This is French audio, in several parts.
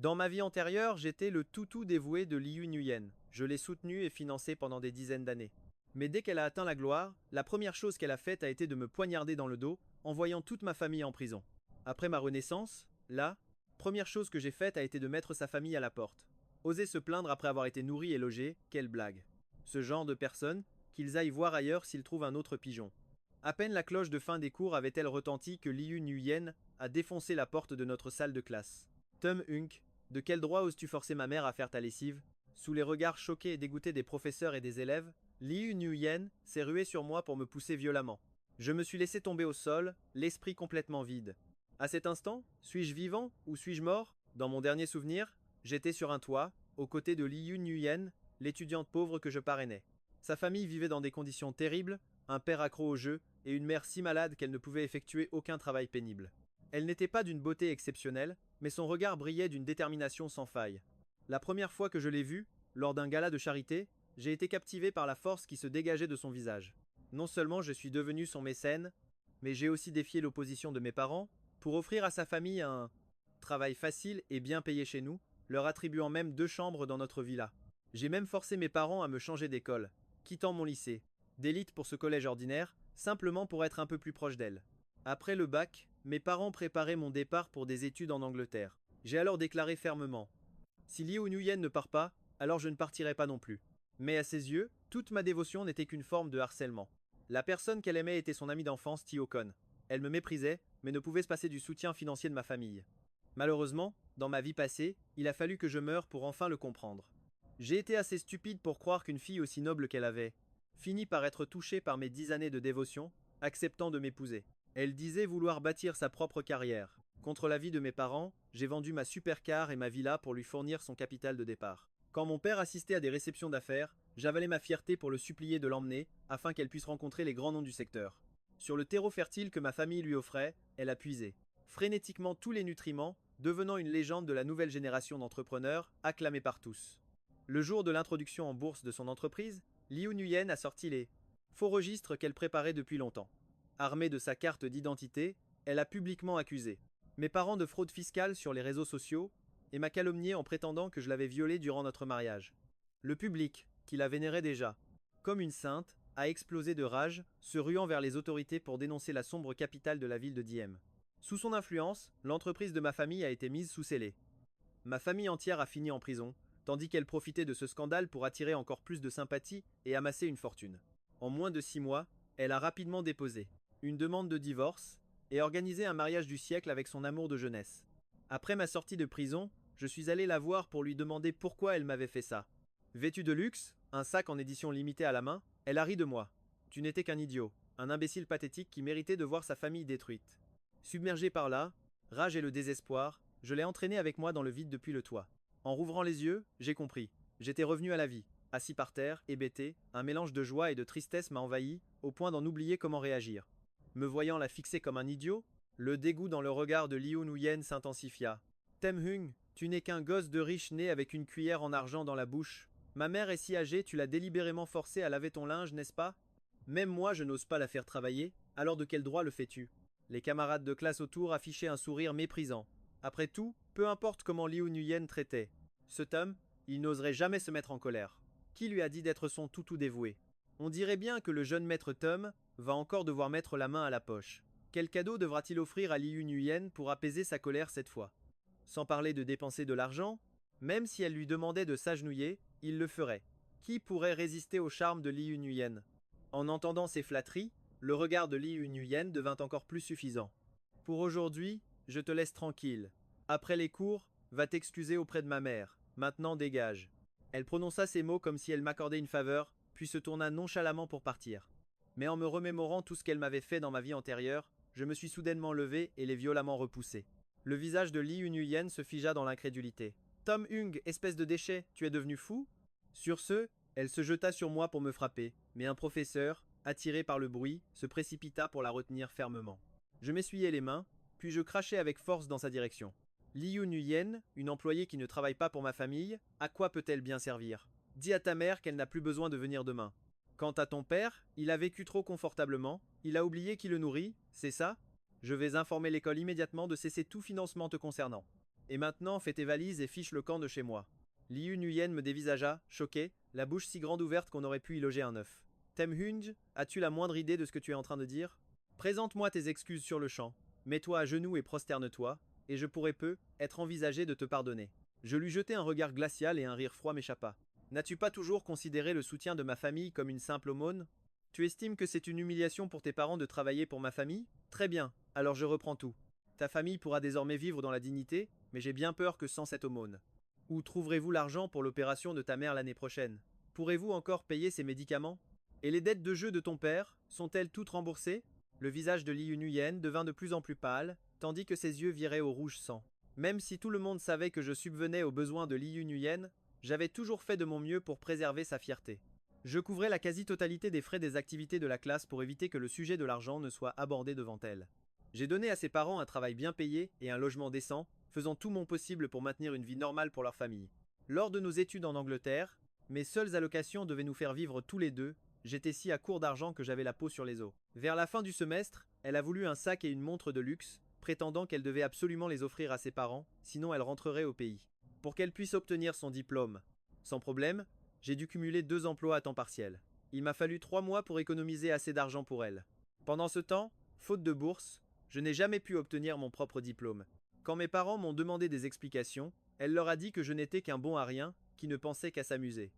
Dans ma vie antérieure, j'étais le toutou dévoué de Liu Nuyen. Je l'ai soutenue et financée pendant des dizaines d'années. Mais dès qu'elle a atteint la gloire, la première chose qu'elle a faite a été de me poignarder dans le dos, envoyant toute ma famille en prison. Après ma renaissance, là, première chose que j'ai faite a été de mettre sa famille à la porte. Oser se plaindre après avoir été nourri et logé, quelle blague. Ce genre de personnes, qu'ils aillent voir ailleurs s'ils trouvent un autre pigeon. À peine la cloche de fin des cours avait-elle retenti que Liu Nuyen a défoncé la porte de notre salle de classe. Tom Hunk, de quel droit oses-tu forcer ma mère à faire ta lessive? Sous les regards choqués et dégoûtés des professeurs et des élèves, Liu Nuyen s'est rué sur moi pour me pousser violemment. Je me suis laissé tomber au sol, l'esprit complètement vide. À cet instant, suis-je vivant ou suis-je mort? Dans mon dernier souvenir, j'étais sur un toit, aux côtés de Liu Nuyen, l'étudiante pauvre que je parrainais. Sa famille vivait dans des conditions terribles, un père accro au jeu et une mère si malade qu'elle ne pouvait effectuer aucun travail pénible. Elle n'était pas d'une beauté exceptionnelle, mais son regard brillait d'une détermination sans faille. La première fois que je l'ai vue, lors d'un gala de charité, j'ai été captivé par la force qui se dégageait de son visage. Non seulement je suis devenu son mécène, mais j'ai aussi défié l'opposition de mes parents pour offrir à sa famille un travail facile et bien payé chez nous, leur attribuant même 2 chambres dans notre villa. J'ai même forcé mes parents à me changer d'école, quittant mon lycée, d'élite pour ce collège ordinaire, simplement pour être un peu plus proche d'elle. Après le bac, mes parents préparaient mon départ pour des études en Angleterre. J'ai alors déclaré fermement: si Liu Nuyen ne part pas, alors je ne partirai pas non plus. Mais à ses yeux, toute ma dévotion n'était qu'une forme de harcèlement. La personne qu'elle aimait était son amie d'enfance, Tio Kon. Elle me méprisait, mais ne pouvait se passer du soutien financier de ma famille. Malheureusement, dans ma vie passée, il a fallu que je meure pour enfin le comprendre. J'ai été assez stupide pour croire qu'une fille aussi noble qu'elle avait fini par être touchée par mes 10 années de dévotion, acceptant de m'épouser. Elle disait vouloir bâtir sa propre carrière. Contre l'avis de mes parents, j'ai vendu ma supercar et ma villa pour lui fournir son capital de départ. Quand mon père assistait à des réceptions d'affaires, j'avalais ma fierté pour le supplier de l'emmener, afin qu'elle puisse rencontrer les grands noms du secteur. Sur le terreau fertile que ma famille lui offrait, elle a puisé frénétiquement tous les nutriments, devenant une légende de la nouvelle génération d'entrepreneurs, acclamée par tous. Le jour de l'introduction en bourse de son entreprise, Liu Nuyen a sorti les faux registres qu'elle préparait depuis longtemps. Armée de sa carte d'identité, elle a publiquement accusé mes parents de fraude fiscale sur les réseaux sociaux et m'a calomnié en prétendant que je l'avais violée durant notre mariage. Le public, qui la vénérait déjà comme une sainte, a explosé de rage, se ruant vers les autorités pour dénoncer la sombre capitale de la ville de Diem. Sous son influence, l'entreprise de ma famille a été mise sous scellé. Ma famille entière a fini en prison, tandis qu'elle profitait de ce scandale pour attirer encore plus de sympathie et amasser une fortune. En moins de 6 mois, elle a rapidement déposé une demande de divorce et organisé un mariage du siècle avec son amour de jeunesse. Après ma sortie de prison, je suis allé la voir pour lui demander pourquoi elle m'avait fait ça. Vêtue de luxe, un sac en édition limitée à la main, elle a ri de moi. Tu n'étais qu'un idiot, un imbécile pathétique qui méritait de voir sa famille détruite. Submergé par la rage et le désespoir, je l'ai entraîné avec moi dans le vide depuis le toit. En rouvrant les yeux, j'ai compris. J'étais revenu à la vie. Assis par terre, hébété, un mélange de joie et de tristesse m'a envahi, au point d'en oublier comment réagir. Me voyant la fixer comme un idiot, le dégoût dans le regard de Liu Nuyen s'intensifia. Tem Hung, tu n'es qu'un gosse de riche né avec une cuillère en argent dans la bouche. Ma mère est si âgée, tu l'as délibérément forcée à laver ton linge, n'est-ce pas? Même moi, je n'ose pas la faire travailler, alors de quel droit le fais-tu? Les camarades de classe autour affichaient un sourire méprisant. Après tout, peu importe comment Liu Nuyen traitait ce Tom, il n'oserait jamais se mettre en colère. Qui lui a dit d'être son toutou dévoué? On dirait bien que le jeune maître Tom va encore devoir mettre la main à la poche. Quel cadeau devra-t-il offrir à Liu Nuyen pour apaiser sa colère cette fois? Sans parler de dépenser de l'argent, même si elle lui demandait de s'agenouiller, il le ferait. Qui pourrait résister au charme de Liu Nuyen? En entendant ces flatteries, le regard de Liu Nuyen devint encore plus suffisant. Pour aujourd'hui, je te laisse tranquille. Après les cours, va t'excuser auprès de ma mère. Maintenant dégage. Elle prononça ces mots comme si elle m'accordait une faveur, puis se tourna nonchalamment pour partir. Mais en me remémorant tout ce qu'elle m'avait fait dans ma vie antérieure, je me suis soudainement levé et l'ai violemment repoussé. Le visage de Liu Nuyen se figea dans l'incrédulité. Tom Hung, espèce de déchet, tu es devenu fou? Sur ce, elle se jeta sur moi pour me frapper, mais un professeur, attiré par le bruit, se précipita pour la retenir fermement. Je m'essuyai les mains, puis je crachai avec force dans sa direction. Liu Nuyen, une employée qui ne travaille pas pour ma famille, à quoi peut-elle bien servir? Dis à ta mère qu'elle n'a plus besoin de venir demain. Quant à ton père, il a vécu trop confortablement, il a oublié qui le nourrit, c'est ça? Je vais informer l'école immédiatement de cesser tout financement te concernant. Et maintenant, fais tes valises et fiche le camp de chez moi. Liu Nuyen me dévisagea, choqué, la bouche si grande ouverte qu'on aurait pu y loger un œuf. Tem Hung, as-tu la moindre idée de ce que tu es en train de dire? Présente-moi tes excuses sur le champ. Mets-toi à genoux et prosterne-toi, et je pourrai peu être envisagé de te pardonner. Je lui jetai un regard glacial et un rire froid m'échappa. N'as-tu pas toujours considéré le soutien de ma famille comme une simple aumône? Tu estimes que c'est une humiliation pour tes parents de travailler pour ma famille? Très bien, alors je reprends tout. Ta famille pourra désormais vivre dans la dignité, mais j'ai bien peur que sans cette aumône. Où trouverez-vous l'argent pour l'opération de ta mère l'année prochaine? Pourrez-vous encore payer ses médicaments? Et les dettes de jeu de ton père, sont-elles toutes remboursées? Le visage de Liu Nuyen devint de plus en plus pâle, tandis que ses yeux viraient au rouge sang. Même si tout le monde savait que je subvenais aux besoins de Liu Nuyen, j'avais toujours fait de mon mieux pour préserver sa fierté. Je couvrais la quasi-totalité des frais des activités de la classe pour éviter que le sujet de l'argent ne soit abordé devant elle. J'ai donné à ses parents un travail bien payé et un logement décent, faisant tout mon possible pour maintenir une vie normale pour leur famille. Lors de nos études en Angleterre, mes seules allocations devaient nous faire vivre tous les deux, j'étais si à court d'argent que j'avais la peau sur les os. Vers la fin du semestre, elle a voulu un sac et une montre de luxe, prétendant qu'elle devait absolument les offrir à ses parents, sinon elle rentrerait au pays. Pour qu'elle puisse obtenir son diplôme. Sans problème, j'ai dû cumuler 2 emplois à temps partiel. Il m'a fallu 3 mois pour économiser assez d'argent pour elle. Pendant ce temps, faute de bourse, je n'ai jamais pu obtenir mon propre diplôme. Quand mes parents m'ont demandé des explications, elle leur a dit que je n'étais qu'un bon à rien, qui ne pensait qu'à s'amuser.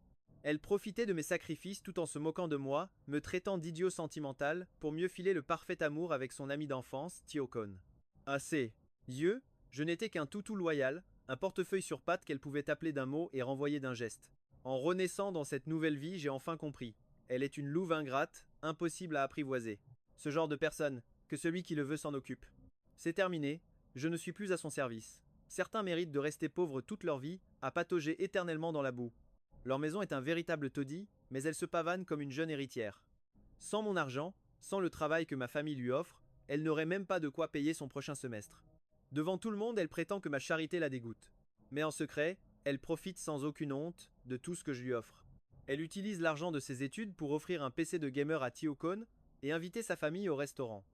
Elle profitait de mes sacrifices tout en se moquant de moi, me traitant d'idiot sentimental, pour mieux filer le parfait amour avec son ami d'enfance, Tiokon. Assez. Dieu, je n'étais qu'un toutou loyal, un portefeuille sur pattes qu'elle pouvait appeler d'un mot et renvoyer d'un geste. En renaissant dans cette nouvelle vie, j'ai enfin compris. Elle est une louve ingrate, impossible à apprivoiser. Ce genre de personne, que celui qui le veut s'en occupe. C'est terminé, je ne suis plus à son service. Certains méritent de rester pauvres toute leur vie, à patauger éternellement dans la boue. Leur maison est un véritable taudis, mais elle se pavane comme une jeune héritière. Sans mon argent, sans le travail que ma famille lui offre, elle n'aurait même pas de quoi payer son prochain semestre. Devant tout le monde, elle prétend que ma charité la dégoûte. Mais en secret, elle profite sans aucune honte de tout ce que je lui offre. Elle utilise l'argent de ses études pour offrir un PC de gamer à Tiokon et inviter sa famille au restaurant.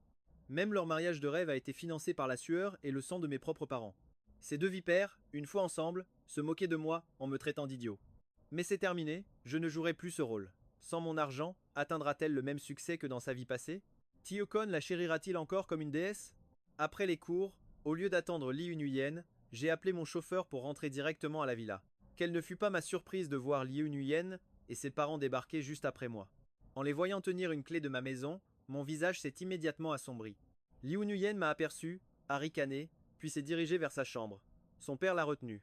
Même leur mariage de rêve a été financé par la sueur et le sang de mes propres parents. Ces 2 vipères, une fois ensemble, se moquaient de moi en me traitant d'idiot. Mais c'est terminé, je ne jouerai plus ce rôle. Sans mon argent, atteindra-t-elle le même succès que dans sa vie passée? Tiokon la chérira-t-il encore comme une déesse? Après les cours, au lieu d'attendre Liu Nuyen, j'ai appelé mon chauffeur pour rentrer directement à la villa. Quelle ne fut pas ma surprise de voir Liu Nuyen et ses parents débarquer juste après moi. En les voyant tenir une clé de ma maison, mon visage s'est immédiatement assombri. Liu Nuyen m'a aperçu, a ricané, puis s'est dirigé vers sa chambre. Son père l'a retenu.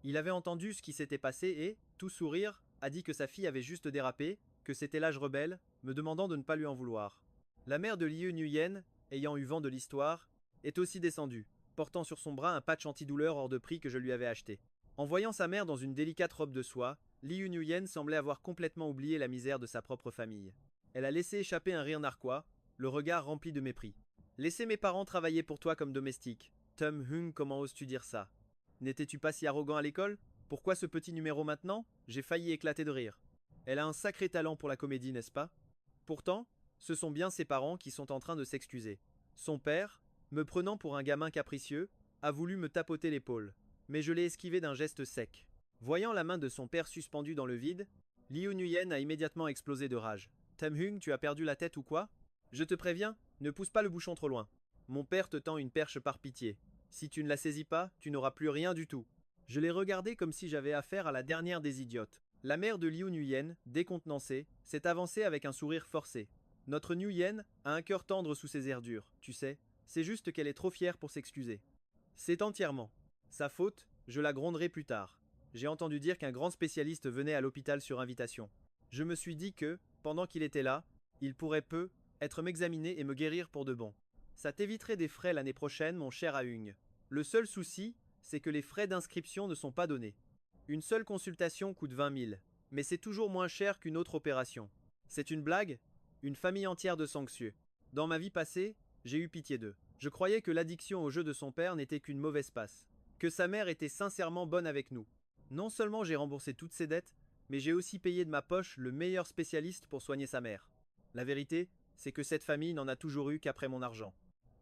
Il avait entendu ce qui s'était passé et, tout sourire, a dit que sa fille avait juste dérapé, que c'était l'âge rebelle, me demandant de ne pas lui en vouloir. La mère de Liu Nuyen, ayant eu vent de l'histoire, est aussi descendue, portant sur son bras un patch antidouleur hors de prix que je lui avais acheté. En voyant sa mère dans une délicate robe de soie, Liu Nuyen semblait avoir complètement oublié la misère de sa propre famille. Elle a laissé échapper un rire narquois, le regard rempli de mépris. Laisser mes parents travailler pour toi comme domestique. Tem Hung, comment oses-tu dire ça? N'étais-tu pas si arrogant à l'école? Pourquoi ce petit numéro maintenant? J'ai failli éclater de rire. Elle a un sacré talent pour la comédie, n'est-ce pas? Pourtant, ce sont bien ses parents qui sont en train de s'excuser. Son père, me prenant pour un gamin capricieux, a voulu me tapoter l'épaule, mais je l'ai esquivé d'un geste sec. Voyant la main de son père suspendue dans le vide, Liu Nuyen a immédiatement explosé de rage. Tem Hung, tu as perdu la tête ou quoi? Je te préviens, ne pousse pas le bouchon trop loin. Mon père te tend une perche par pitié. Si tu ne la saisis pas, tu n'auras plus rien du tout. Je l'ai regardé comme si j'avais affaire à la dernière des idiotes. La mère de Liu Nuyen, décontenancée, s'est avancée avec un sourire forcé. Notre Nuyen a un cœur tendre sous ses airs durs, tu sais. C'est juste qu'elle est trop fière pour s'excuser. C'est entièrement sa faute, je la gronderai plus tard. J'ai entendu dire qu'un grand spécialiste venait à l'hôpital sur invitation. Je me suis dit que, pendant qu'il était là, il pourrait être m'examiner et me guérir pour de bon. Ça t'éviterait des frais l'année prochaine, mon cher Ahung. Le seul souci, c'est que les frais d'inscription ne sont pas donnés. Une seule consultation coûte 20 000, mais c'est toujours moins cher qu'une autre opération. C'est une blague? Une famille entière de sanctieux. Dans ma vie passée, j'ai eu pitié d'eux. Je croyais que l'addiction au jeu de son père n'était qu'une mauvaise passe. Que sa mère était sincèrement bonne avec nous. Non seulement j'ai remboursé toutes ses dettes, mais j'ai aussi payé de ma poche le meilleur spécialiste pour soigner sa mère. La vérité, c'est que cette famille n'en a toujours eu qu'après mon argent.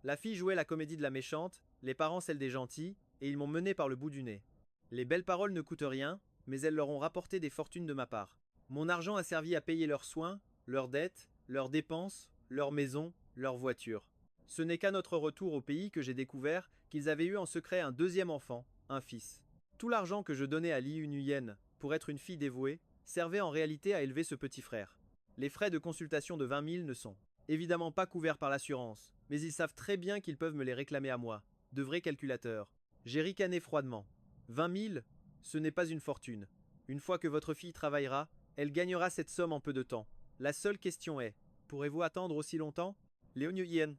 La fille jouait la comédie de la méchante, les parents celle des gentils, et ils m'ont mené par le bout du nez. Les belles paroles ne coûtent rien, mais elles leur ont rapporté des fortunes de ma part. Mon argent a servi à payer leurs soins, leurs dettes, leurs dépenses, leurs maisons, leurs voitures. Ce n'est qu'à notre retour au pays que j'ai découvert qu'ils avaient eu en secret un deuxième enfant, un fils. Tout l'argent que je donnais à Liu Nuyen pour être une fille dévouée servait en réalité à élever ce petit frère. Les frais de consultation de 20 000 ne sont évidemment pas couverts par l'assurance, mais ils savent très bien qu'ils peuvent me les réclamer à moi, de vrais calculateurs. J'ai ricané froidement. 20 000, ce n'est pas une fortune. Une fois que votre fille travaillera, elle gagnera cette somme en peu de temps. La seule question est, pourrez-vous attendre aussi longtemps? Liu Nuyen,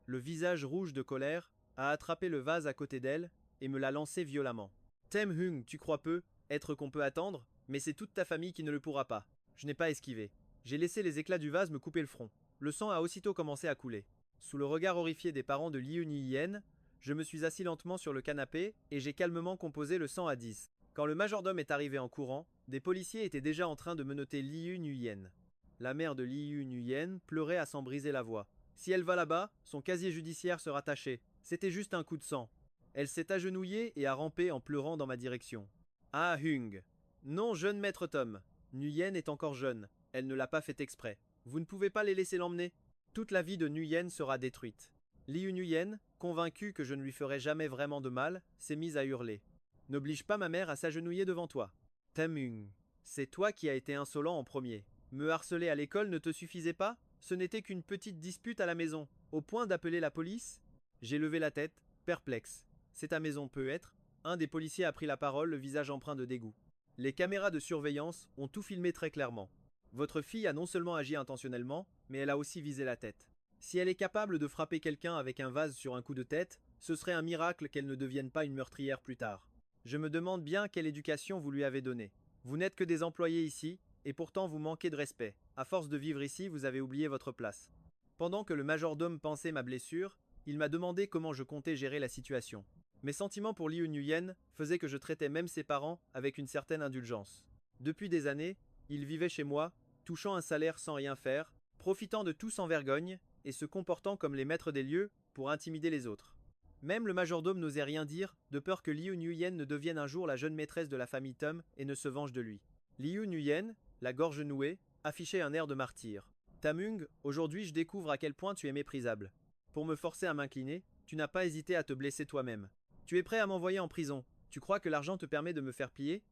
le visage rouge de colère, a attrapé le vase à côté d'elle et me l'a lancé violemment. Tem Hung, tu crois peu être qu'on peut attendre, mais c'est toute ta famille qui ne le pourra pas. Je n'ai pas esquivé. J'ai laissé les éclats du vase me couper le front. Le sang a aussitôt commencé à couler. Sous le regard horrifié des parents de Liu Nuyen, je me suis assis lentement sur le canapé et j'ai calmement composé le 100 à 10. Quand le majordome est arrivé en courant, des policiers étaient déjà en train de menotter Liu Nuyen. La mère de Liu Nuyen pleurait à s'en briser la voix. Si elle va là-bas, son casier judiciaire sera taché. C'était juste un coup de sang. Elle s'est agenouillée et a rampé en pleurant dans ma direction. Ah Hung. Non, jeune maître Tom. Nuyen est encore jeune. Elle ne l'a pas fait exprès. Vous ne pouvez pas les laisser l'emmener. Toute la vie de Nuyen sera détruite. Liu Nuyen, convaincu que je ne lui ferai jamais vraiment de mal, s'est mise à hurler. N'oblige pas ma mère à s'agenouiller devant toi. Tem Hung. C'est toi qui as été insolent en premier. Me harceler à l'école ne te suffisait pas? Ce n'était qu'une petite dispute à la maison, au point d'appeler la police? J'ai levé la tête, perplexe. C'est ta maison peut-être? Un des policiers a pris la parole, le visage empreint de dégoût. Les caméras de surveillance ont tout filmé très clairement. Votre fille a non seulement agi intentionnellement, mais elle a aussi visé la tête. Si elle est capable de frapper quelqu'un avec un vase sur un coup de tête, ce serait un miracle qu'elle ne devienne pas une meurtrière plus tard. Je me demande bien quelle éducation vous lui avez donnée. Vous n'êtes que des employés ici, et pourtant vous manquez de respect. À force de vivre ici, vous avez oublié votre place. Pendant que le majordome pansait ma blessure, il m'a demandé comment je comptais gérer la situation. Mes sentiments pour Liu Nuyen faisaient que je traitais même ses parents avec une certaine indulgence. Depuis des années, ils vivaient chez moi, touchant un salaire sans rien faire, profitant de tout sans vergogne, et se comportant comme les maîtres des lieux pour intimider les autres. Même le majordome n'osait rien dire, de peur que Liu Nuyen ne devienne un jour la jeune maîtresse de la famille Tom et ne se venge de lui. Liu Nuyen, la gorge nouée, affichait un air de martyr. Tam Hung, aujourd'hui je découvre à quel point tu es méprisable. Pour me forcer à m'incliner, tu n'as pas hésité à te blesser toi-même. Tu es prêt à m'envoyer en prison. Tu crois que l'argent te permet de me faire plier?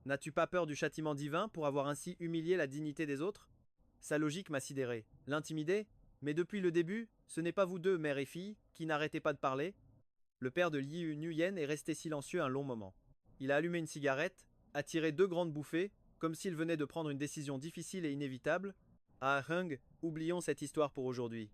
N'as-tu pas peur du châtiment divin pour avoir ainsi humilié la dignité des autres? Sa logique m'a sidéré. L'intimider? Mais depuis le début, ce n'est pas vous deux, mère et fille, qui n'arrêtez pas de parler? Le père de Liu Nuyen est resté silencieux un long moment. Il a allumé une cigarette, a tiré 2 grandes bouffées, comme s'il venait de prendre une décision difficile et inévitable. Ah Hung, oublions cette histoire pour aujourd'hui.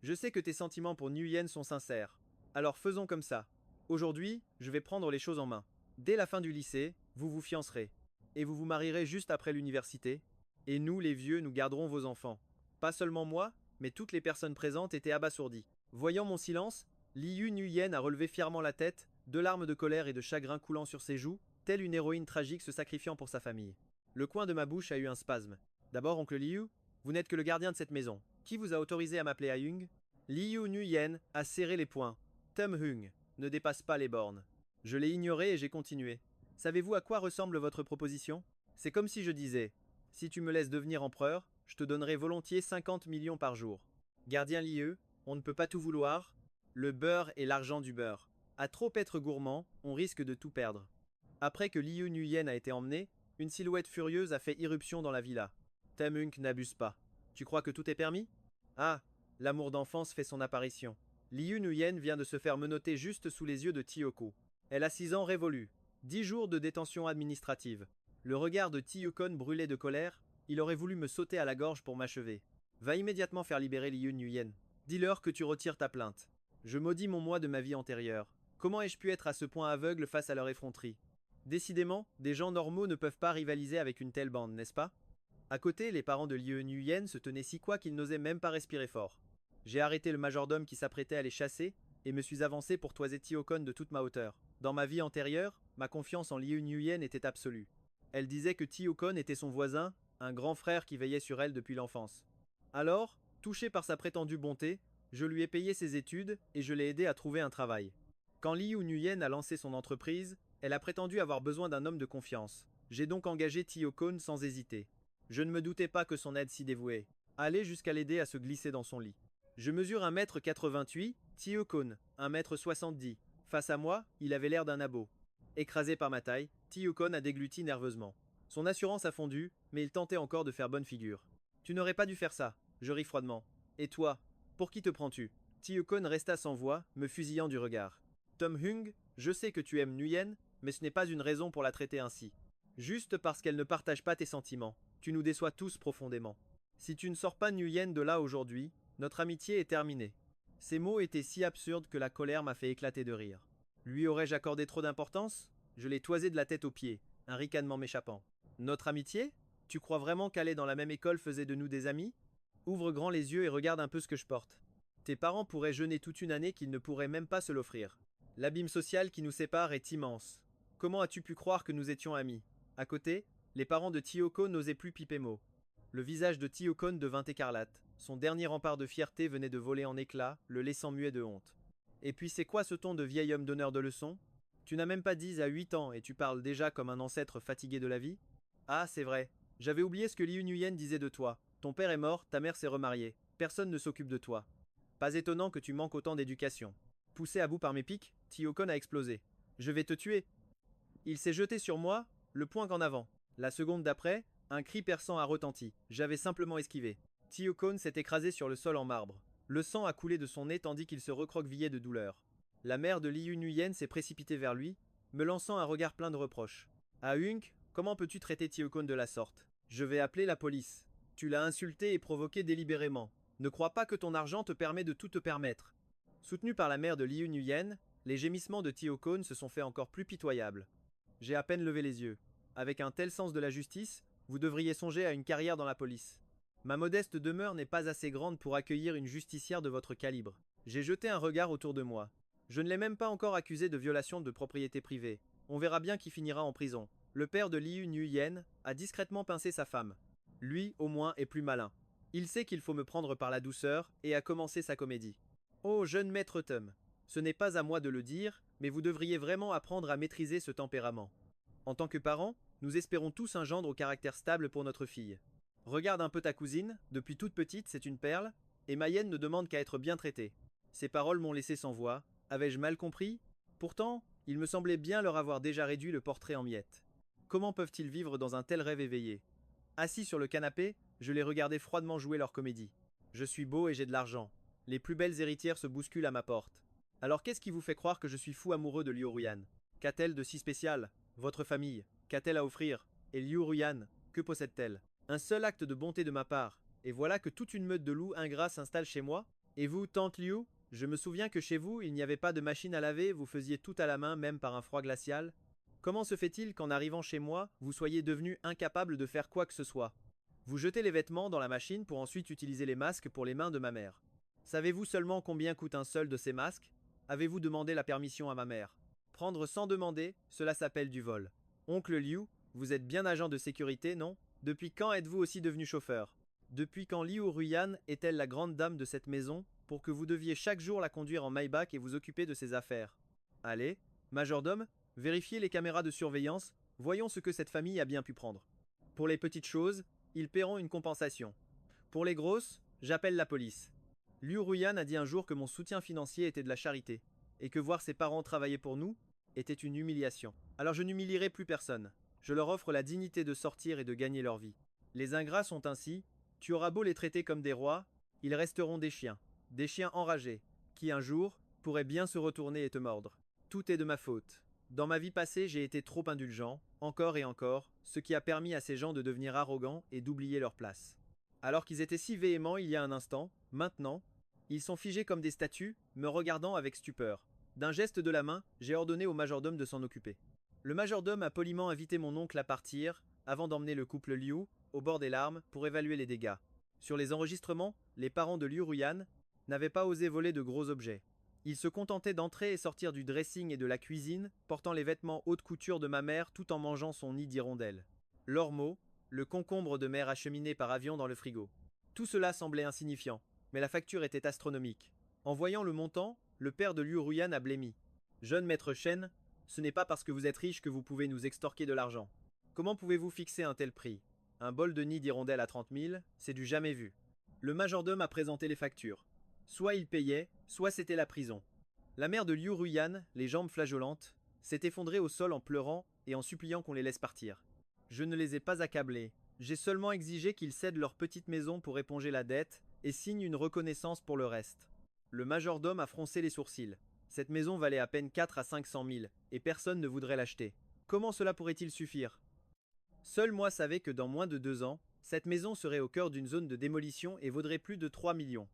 Je sais que tes sentiments pour Nuyen sont sincères. Alors faisons comme ça. Aujourd'hui, je vais prendre les choses en main. Dès la fin du lycée, vous vous fiancerez. Et vous vous marierez juste après l'université. Et nous, les vieux, nous garderons vos enfants. Pas seulement moi, mais toutes les personnes présentes étaient abasourdies. Voyant mon silence, Liu Nuyen a relevé fièrement la tête, 2 larmes de colère et de chagrin coulant sur ses joues, telle une héroïne tragique se sacrifiant pour sa famille. Le coin de ma bouche a eu un spasme. D'abord, oncle Liu, vous n'êtes que le gardien de cette maison. Qui vous a autorisé à m'appeler Hung? Liu Nuyen a serré les poings. Tem Hung ne dépasse pas les bornes. Je l'ai ignoré et j'ai continué. Savez-vous à quoi ressemble votre proposition? C'est comme si je disais, si tu me laisses devenir empereur, je te donnerai volontiers 50 millions par jour. Gardien Liu, on ne peut pas tout vouloir. Le beurre est l'argent du beurre. À trop être gourmand, on risque de tout perdre. Après que Liu Nuyen a été emmené, une silhouette furieuse a fait irruption dans la villa. Tem Hung n'abuse pas. Tu crois que tout est permis? Ah, l'amour d'enfance fait son apparition. Liu Nuyen vient de se faire menotter juste sous les yeux de Tiyoko. Elle a 6 ans révolus. 10 jours de détention administrative. Le regard de Tiyokon brûlait de colère. Il aurait voulu me sauter à la gorge pour m'achever. Va immédiatement faire libérer Liu Nuyen. Dis-leur que tu retires ta plainte. Je maudis mon moi de ma vie antérieure. Comment ai-je pu être à ce point aveugle face à leur effronterie? Décidément, des gens normaux ne peuvent pas rivaliser avec une telle bande, n'est-ce pas? À côté, les parents de Liu Nuyen se tenaient si quoi qu'ils n'osaient même pas respirer fort. J'ai arrêté le majordome qui s'apprêtait à les chasser et me suis avancé pour toiser Tiyokon de toute ma hauteur. Dans ma vie antérieure, ma confiance en Liu Nuyen était absolue. Elle disait que Tiyokon était son voisin, un grand frère qui veillait sur elle depuis l'enfance. Alors, touché par sa prétendue bonté, je lui ai payé ses études et je l'ai aidé à trouver un travail. Quand Liu Nuyen a lancé son entreprise, elle a prétendu avoir besoin d'un homme de confiance. J'ai donc engagé Tiyokon sans hésiter. Je ne me doutais pas que son aide si dévouée allait jusqu'à l'aider à se glisser dans son lit. Je mesure 1,88 m, Tiyokon 1,70 m. Face à moi, il avait l'air d'un abo. Écrasé par ma taille, Tiyokon a dégluti nerveusement. Son assurance a fondu, mais il tentait encore de faire bonne figure. Tu n'aurais pas dû faire ça, je ris froidement. Et toi, pour qui te prends-tu? Tiyokon resta sans voix, me fusillant du regard. Tom Hung, je sais que tu aimes Nguyen, mais ce n'est pas une raison pour la traiter ainsi. Juste parce qu'elle ne partage pas tes sentiments, tu nous déçois tous profondément. Si tu ne sors pas Nguyen de là aujourd'hui, notre amitié est terminée. Ces mots étaient si absurdes que la colère m'a fait éclater de rire. Lui aurais-je accordé trop d'importance? Je l'ai toisé de la tête aux pieds, un ricanement m'échappant. Notre amitié? Tu crois vraiment qu'aller dans la même école faisait de nous des amis? Ouvre grand les yeux et regarde un peu ce que je porte. Tes parents pourraient jeûner toute une année qu'ils ne pourraient même pas se l'offrir. L'abîme social qui nous sépare est immense. Comment as-tu pu croire que nous étions amis? À côté, les parents de Tiyoko n'osaient plus piper mot. Le visage de Tiyokon devint écarlate. Son dernier rempart de fierté venait de voler en éclats, le laissant muet de honte. Et puis c'est quoi ce ton de vieil homme donneur de leçons? Tu n'as même pas 10 à 8 ans et tu parles déjà comme un ancêtre fatigué de la vie? Ah, c'est vrai. J'avais oublié ce que Liu Nuyen disait de toi. Ton père est mort, ta mère s'est remariée. Personne ne s'occupe de toi. Pas étonnant que tu manques autant d'éducation. Poussé à bout par mes pics, Tiyokon a explosé. Je vais te tuer. Il s'est jeté sur moi, le poing qu'en avant. La seconde d'après, un cri perçant a retenti. J'avais simplement esquivé. Tiyokon s'est écrasé sur le sol en marbre. Le sang a coulé de son nez tandis qu'il se recroquevillait de douleur. La mère de Liu Nuyen s'est précipitée vers lui, me lançant un regard plein de reproches. Ah Hunk, comment peux-tu traiter Tiyokon de la sorte? Je vais appeler la police. Tu l'as insulté et provoqué délibérément. Ne crois pas que ton argent te permet de tout te permettre. Soutenu par la mère de Liu Nuyen, les gémissements de Tiyokon se sont fait encore plus pitoyables. J'ai à peine levé les yeux. Avec un tel sens de la justice, vous devriez songer à une carrière dans la police. Ma modeste demeure n'est pas assez grande pour accueillir une justicière de votre calibre. J'ai jeté un regard autour de moi. Je ne l'ai même pas encore accusé de violation de propriété privée. On verra bien qui finira en prison. Le père de Liu Nuyen a discrètement pincé sa femme. Lui, au moins, est plus malin. Il sait qu'il faut me prendre par la douceur et a commencé sa comédie. Oh, jeune maître Tom, ce n'est pas à moi de le dire, mais vous devriez vraiment apprendre à maîtriser ce tempérament. En tant que parents, nous espérons tous un gendre au caractère stable pour notre fille. Regarde un peu ta cousine, depuis toute petite, c'est une perle, et Mayenne ne demande qu'à être bien traitée. Ces paroles m'ont laissé sans voix. Avais-je mal compris? Pourtant, il me semblait bien leur avoir déjà réduit le portrait en miettes. Comment peuvent-ils vivre dans un tel rêve éveillé? Assis sur le canapé, je les regardais froidement jouer leur comédie. Je suis beau et j'ai de l'argent. Les plus belles héritières se bousculent à ma porte. Alors qu'est-ce qui vous fait croire que je suis fou amoureux de Liu Ruyan? Qu'a-t-elle de si spécial? Votre famille, qu'a-t-elle à offrir? Et Liu Ruyan, que possède-t-elle? Un seul acte de bonté de ma part, et voilà que toute une meute de loups ingrats s'installe chez moi? Et vous, tante Liu, je me souviens que chez vous, il n'y avait pas de machine à laver, vous faisiez tout à la main, même par un froid glacial. Comment se fait-il qu'en arrivant chez moi, vous soyez devenu incapable de faire quoi que ce soit? Vous jetez les vêtements dans la machine pour ensuite utiliser les masques pour les mains de ma mère. Savez-vous seulement combien coûte un seul de ces masques? Avez-vous demandé la permission à ma mère? Prendre sans demander, cela s'appelle du vol. Oncle Liu, vous êtes bien agent de sécurité, non? Depuis quand êtes-vous aussi devenu chauffeur? Depuis quand Liu Ruyan est-elle la grande dame de cette maison pour que vous deviez chaque jour la conduire en Maybach et vous occuper de ses affaires? Allez, majordome, vérifiez les caméras de surveillance, voyons ce que cette famille a bien pu prendre. Pour les petites choses, ils paieront une compensation. Pour les grosses, j'appelle la police. Liu Ruyan a dit un jour que mon soutien financier était de la charité, et que voir ses parents travailler pour nous était une humiliation. Alors je n'humilierai plus personne. Je leur offre la dignité de sortir et de gagner leur vie. Les ingrats sont ainsi, tu auras beau les traiter comme des rois, ils resteront des chiens enragés, qui un jour pourraient bien se retourner et te mordre. Tout est de ma faute. Dans ma vie passée, j'ai été trop indulgent, encore et encore, ce qui a permis à ces gens de devenir arrogants et d'oublier leur place. Alors qu'ils étaient si véhéments il y a un instant, maintenant, ils sont figés comme des statues, me regardant avec stupeur. D'un geste de la main, j'ai ordonné au majordome de s'en occuper. Le majordome a poliment invité mon oncle à partir, avant d'emmener le couple Liu, au bord des larmes, pour évaluer les dégâts. Sur les enregistrements, les parents de Liu Ruyan n'avaient pas osé voler de gros objets. Ils se contentaient d'entrer et sortir du dressing et de la cuisine, portant les vêtements haute couture de ma mère tout en mangeant son nid d'hirondelle. L'ormeau, le concombre de mer acheminé par avion dans le frigo. Tout cela semblait insignifiant, mais la facture était astronomique. En voyant le montant, le père de Liu Ruyan a blêmi. Jeune maître Shen, ce n'est pas parce que vous êtes riche que vous pouvez nous extorquer de l'argent. Comment pouvez-vous fixer un tel prix? Un bol de nid d'hirondelle à 30 000, c'est du jamais vu. Le majordome a présenté les factures. Soit il payait, soit c'était la prison. La mère de Liu Ruyan, les jambes flageolantes, s'est effondrée au sol en pleurant et en suppliant qu'on les laisse partir. Je ne les ai pas accablés, j'ai seulement exigé qu'ils cèdent leur petite maison pour éponger la dette et signent une reconnaissance pour le reste. Le majordome a froncé les sourcils. Cette maison valait à peine 4 à 500 000 et personne ne voudrait l'acheter. Comment cela pourrait-il suffire? Seul moi savais que dans moins de 2 ans, cette maison serait au cœur d'une zone de démolition et vaudrait plus de 3 millions.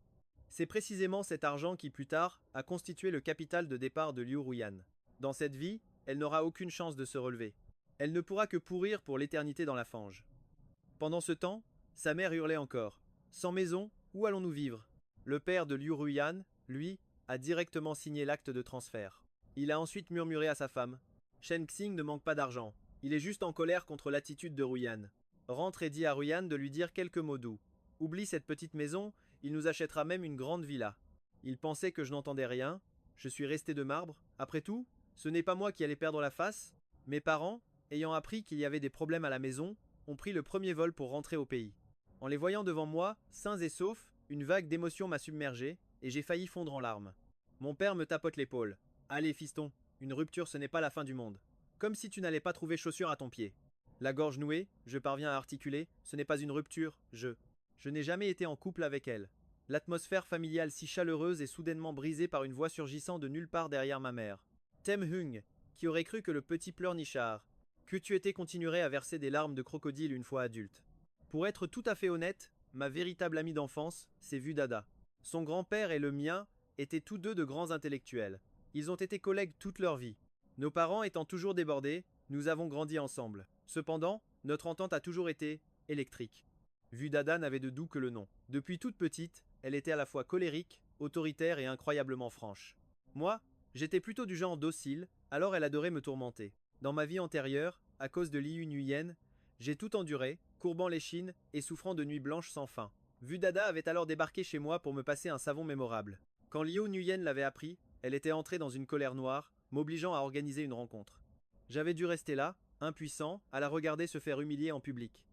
C'est précisément cet argent qui, plus tard, a constitué le capital de départ de Liu Ruyan. Dans cette vie, elle n'aura aucune chance de se relever. Elle ne pourra que pourrir pour l'éternité dans la fange. Pendant ce temps, sa mère hurlait encore. Sans maison, où allons-nous vivre? Le père de Liu Ruyan, lui, a directement signé l'acte de transfert. Il a ensuite murmuré à sa femme. Shen Xing ne manque pas d'argent. Il est juste en colère contre l'attitude de Ruyan. Rentre et dis à Ruyan de lui dire quelques mots doux. Oublie cette petite maison, il nous achètera même une grande villa. Il pensait que je n'entendais rien. Je suis resté de marbre. Après tout, ce n'est pas moi qui allais perdre la face. Mes parents, ayant appris qu'il y avait des problèmes à la maison, ont pris le premier vol pour rentrer au pays. En les voyant devant moi, sains et saufs, une vague d'émotion m'a submergé, et j'ai failli fondre en larmes. Mon père me tapote l'épaule. Allez, fiston, une rupture ce n'est pas la fin du monde. Comme si tu n'allais pas trouver chaussure à ton pied. La gorge nouée, je parviens à articuler, ce n'est pas une rupture, Je n'ai jamais été en couple avec elle. L'atmosphère familiale si chaleureuse est soudainement brisée par une voix surgissant de nulle part derrière ma mère. Tem Hung, qui aurait cru que le petit pleurnichard, que tu étais continuerait à verser des larmes de crocodile une fois adulte. Pour être tout à fait honnête, ma véritable amie d'enfance, c'est Vu Dada. Son grand-père et le mien étaient tous deux de grands intellectuels. Ils ont été collègues toute leur vie. Nos parents étant toujours débordés, nous avons grandi ensemble. Cependant, notre entente a toujours été électrique. Vu Dada n'avait de doux que le nom. Depuis toute petite, elle était à la fois colérique, autoritaire et incroyablement franche. Moi, j'étais plutôt du genre docile, alors elle adorait me tourmenter. Dans ma vie antérieure, à cause de Liu Nuyen, j'ai tout enduré, courbant l'échine et souffrant de nuits blanches sans fin. Vu Dada avait alors débarqué chez moi pour me passer un savon mémorable. Quand Liu Nuyen l'avait appris, elle était entrée dans une colère noire, m'obligeant à organiser une rencontre. J'avais dû rester là, impuissant, à la regarder se faire humilier en public.